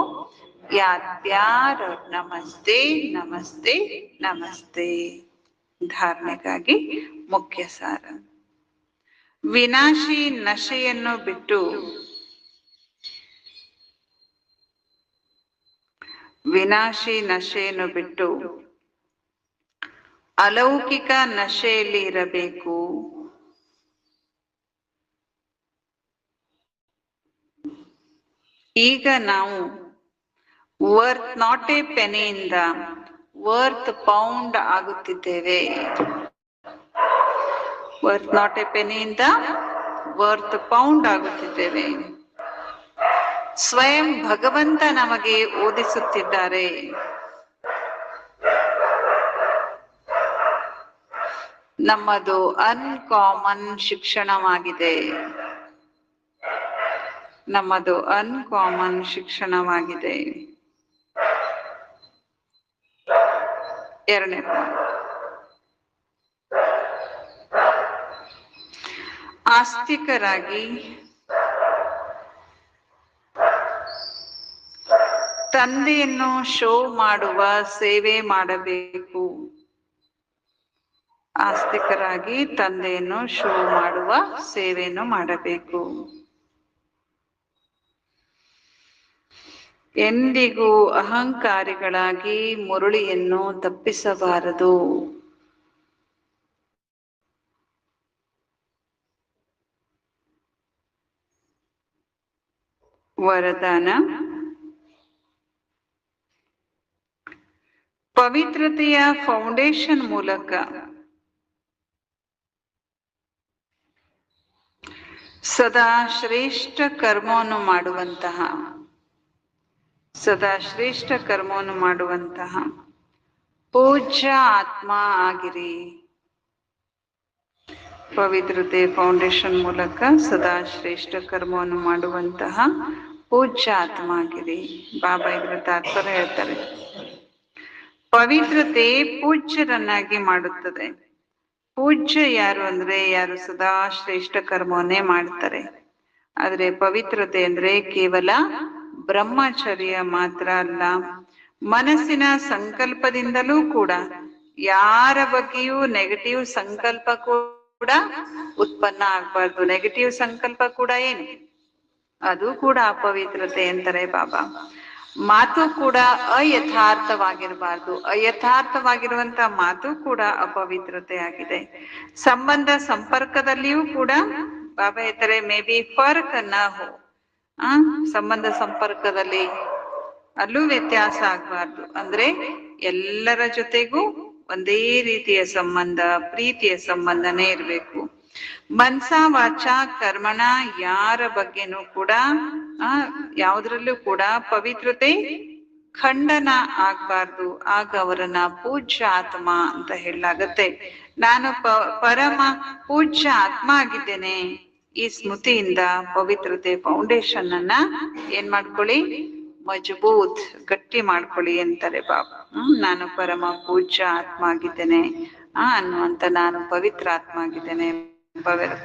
याद प्यार और नमस्ते नमस्ते नमस्ते. धारणೆಗಾಗಿ ಮುಖ್ಯ ಸಾರ. ವಿನಾಶಿ ನಶೆಯನ್ನು ಬಿಟ್ಟು, ವಿನಾಶಿ ನಶೆಯನ್ನು ಬಿಟ್ಟು ಅಲೌಕಿಕ ನಶೆಯಲ್ಲಿ ಇರಬೇಕು. ಈಗ ನಾವು ವರ್ತ್ ನಾಟ್ ಎ ಪೆನಿಯಿಂದ ವರ್ತ್ ಪೌಂಡ್ ಆಗುತ್ತಿದ್ದೇವೆ. ವರ್ತ್ ನಾಟ್ ಎ ಪೆನಿಯಿಂದ ವರ್ತ್ ಪೌಂಡ್ ಆಗುತ್ತಿದ್ದೇವೆ. ಸ್ವಯಂ ಭಗವಂತ ನಮಗೆ ಓದಿಸುತ್ತಿದ್ದಾರೆ. ನಮ್ಮದು ಅನ್ಕಾಮನ್ ಶಿಕ್ಷಣವಾಗಿದೆ. ನಮ್ಮದು ಅನ್ಕಾಮನ್ ಶಿಕ್ಷಣವಾಗಿದೆ. ಎರಡನೇ ಪಾಯಿಂಟ್, ಆಸ್ತಿಕರಾಗಿ ತಂದೆಯನ್ನು ಶೋ ಮಾಡುವ ಸೇವೆ ಮಾಡಬೇಕು. ಆಸ್ತಿಕರಾಗಿ ತಂದೆಯನ್ನು ಶೋ ಮಾಡುವ ಸೇವೆಯನ್ನು ಮಾಡಬೇಕು. ಎಂದಿಗೂ ಅಹಂಕಾರಿಗಳಾಗಿ ಮುರುಳಿಯನ್ನು ತಪ್ಪಿಸಬಾರದು. ವರದಾನ: ಪವಿತ್ರತೆಯ ಫೌಂಡೇಶನ್ ಮೂಲಕ ಸದಾ ಶ್ರೇಷ್ಠ ಕರ್ಮವನ್ನು ಮಾಡುವಂತಹ ಪೂಜ್ಯ ಆತ್ಮ ಆಗಿರಿ. ಪವಿತ್ರತೆ ಫೌಂಡೇಶನ್ ಮೂಲಕ ಸದಾ ಶ್ರೇಷ್ಠ ಕರ್ಮವನ್ನು ಮಾಡುವಂತಹ ಪೂಜ್ಯ ಆತ್ಮ ಆಗಿರಿ. ಬಾಬಾ ಇದರ ತಾತ್ಪರ್ಯ ಹೇಳ್ತಾರೆ, ಪವಿತ್ರತೆ ಪೂಜ್ಯರನ್ನಾಗಿ ಮಾಡುತ್ತದೆ. ಪೂಜ್ಯ ಯಾರು ಅಂದ್ರೆ ಯಾರು ಸದಾ ಶ್ರೇಷ್ಠ ಕರ್ಮವನ್ನೇ ಮಾಡ್ತಾರೆ. ಆದ್ರೆ ಪವಿತ್ರತೆ ಅಂದ್ರೆ ಕೇವಲ ಬ್ರಹ್ಮಚರ್ಯ ಮಾತ್ರ ಅಲ್ಲ, ಮನಸ್ಸಿನ ಸಂಕಲ್ಪದಿಂದಲೂ ಕೂಡ ಯಾರ ಬಗ್ಗೆಯೂ ನೆಗೆಟಿವ್ ಸಂಕಲ್ಪ ಕೂಡ ಉತ್ಪನ್ನ ಆಗ್ಬಾರ್ದು. ನೆಗೆಟಿವ್ ಸಂಕಲ್ಪ ಕೂಡ ಏನು, ಅದು ಕೂಡ ಅಪವಿತ್ರತೆ ಅಂತಾರೆ ಬಾಬಾ. ಮಾತು ಕೂಡ ಅಯಥಾರ್ಥವಾಗಿರಬಾರ್ದು. ಅಯಥಾರ್ಥವಾಗಿರುವಂತ ಮಾತು ಕೂಡ ಅಪವಿತ್ರತೆ ಆಗಿದೆ. ಸಂಬಂಧ ಸಂಪರ್ಕದಲ್ಲಿಯೂ ಕೂಡ ಬಾಬಾ ಹೇಳ್ತಾರೆ, ಮೇ ಬಿ ಫರ್ಕ್ ನಾವು ಸಂಬಂಧ ಸಂಪರ್ಕದಲ್ಲಿ ಅಲ್ಲೂ ವ್ಯತ್ಯಾಸ ಆಗ್ಬಾರ್ದು. ಅಂದ್ರೆ ಎಲ್ಲರ ಜೊತೆಗೂ ಒಂದೇ ರೀತಿಯ ಸಂಬಂಧ, ಪ್ರೀತಿಯ ಸಂಬಂಧನೇ ಇರ್ಬೇಕು. ಮನ್ಸ ವಾಚ ಕರ್ಮಣ ಯಾರ ಬಗ್ಗೆನೂ ಕೂಡ ಯಾವುದ್ರಲ್ಲೂ ಕೂಡ ಪವಿತ್ರತೆ ಖಂಡನ ಆಗ್ಬಾರ್ದು. ಆಗ ಅವರನ್ನ ಪೂಜ್ಯ ಆತ್ಮ ಅಂತ ಹೇಳಲಾಗತ್ತೆ. ನಾನು ಪರಮ ಪೂಜ್ಯ ಆತ್ಮ ಆಗಿದ್ದೇನೆ. ಈ ಸ್ಮೃತಿಯಿಂದ ಪವಿತ್ರತೆ ಫೌಂಡೇಶನ್ ಅನ್ನ ಏನ್ ಮಾಡ್ಕೊಳ್ಳಿ, ಮಜಬೂತ್ ಗಟ್ಟಿ ಮಾಡ್ಕೊಳ್ಳಿ ಅಂತಾರೆ ಬಾಬಾ. ನಾನು ಪರಮ ಪೂಜ್ಯ ಆತ್ಮ ಆಗಿದ್ದೇನೆ ಅನ್ನುವಂತ, ನಾನು ಪವಿತ್ರ ಆತ್ಮ ಆಗಿದ್ದೇನೆ,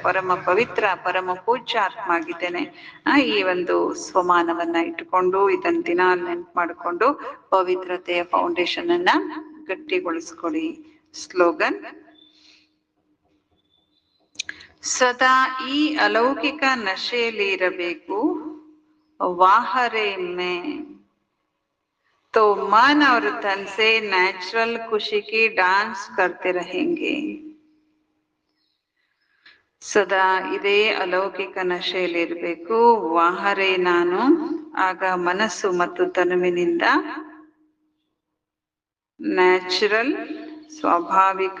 ಪರಮ ಪವಿತ್ರ ಪರಮ ಪೂಜ್ಯ ಆತ್ಮ ಆಗಿದ್ದೇನೆ. ಈ ಒಂದು ಸ್ವಮಾನವನ್ನ ಇಟ್ಟುಕೊಂಡು ಇದನ್ನ ದಿನ ನೆನ್ಪು ಮಾಡಿಕೊಂಡು ಪವಿತ್ರತೆಯ ಫೌಂಡೇಶನ್ ಅನ್ನ ಗಟ್ಟಿಗೊಳಿಸ್ಕೊಳ್ಳಿ. ಸ್ಲೋಗನ್: ಸದಾ ಈ ಅಲೌಕಿಕ ನಶೆಯಲ್ಲಿ ಇರಬೇಕು. ವಾಹರೆ ಮೇ तो मन और तन से नेचुरल खुशी की डांस करते रहेंगे. ಸದಾ ಇದೇ ಅಲೌಕಿಕ ನಶೆಯಲ್ಲಿರ್ಬೇಕು. ವಾಹರೆ ನಾನು, ಆಗ ಮನಸ್ಸು ಮತ್ತು ತನುವಿನಿಂದ ನ್ಯಾಚುರಲ್ ಸ್ವಾಭಾವಿಕ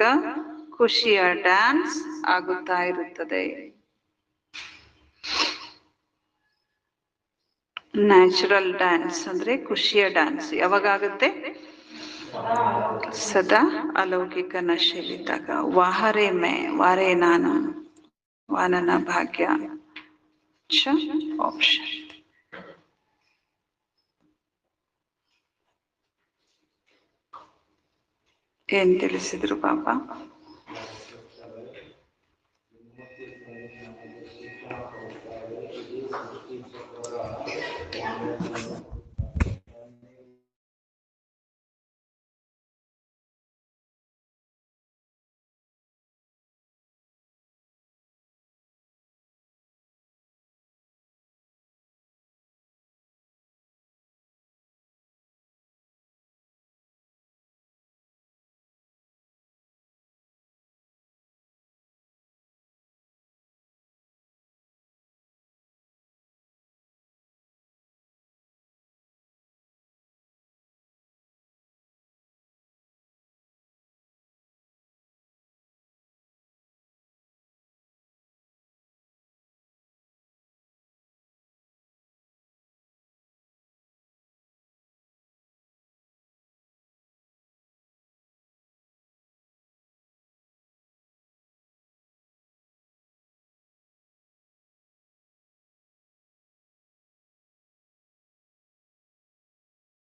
ಖುಷಿಯ ಡ್ಯಾನ್ಸ್ ಆಗುತ್ತಾ ಇರುತ್ತದೆ. ನ್ಯಾಚುರಲ್ ಡ್ಯಾನ್ಸ್ ಅಂದ್ರೆ ಖುಷಿಯ ಡ್ಯಾನ್ಸ್ ಯಾವಾಗುತ್ತೆ? ಸದಾ ಅಲೌಕಿಕ ನಶೆಯಲ್ಲಿದ್ದಾಗ. ವಾಹರೆ ಮೇ, ವಾರೆ ನಾನು, ವಾನನ ಭಾಗ್ಯ ಆಪ್ಷನ್. ಏನ್ ತಿಳಿಸಿದ್ರು ಬಾಬಾ?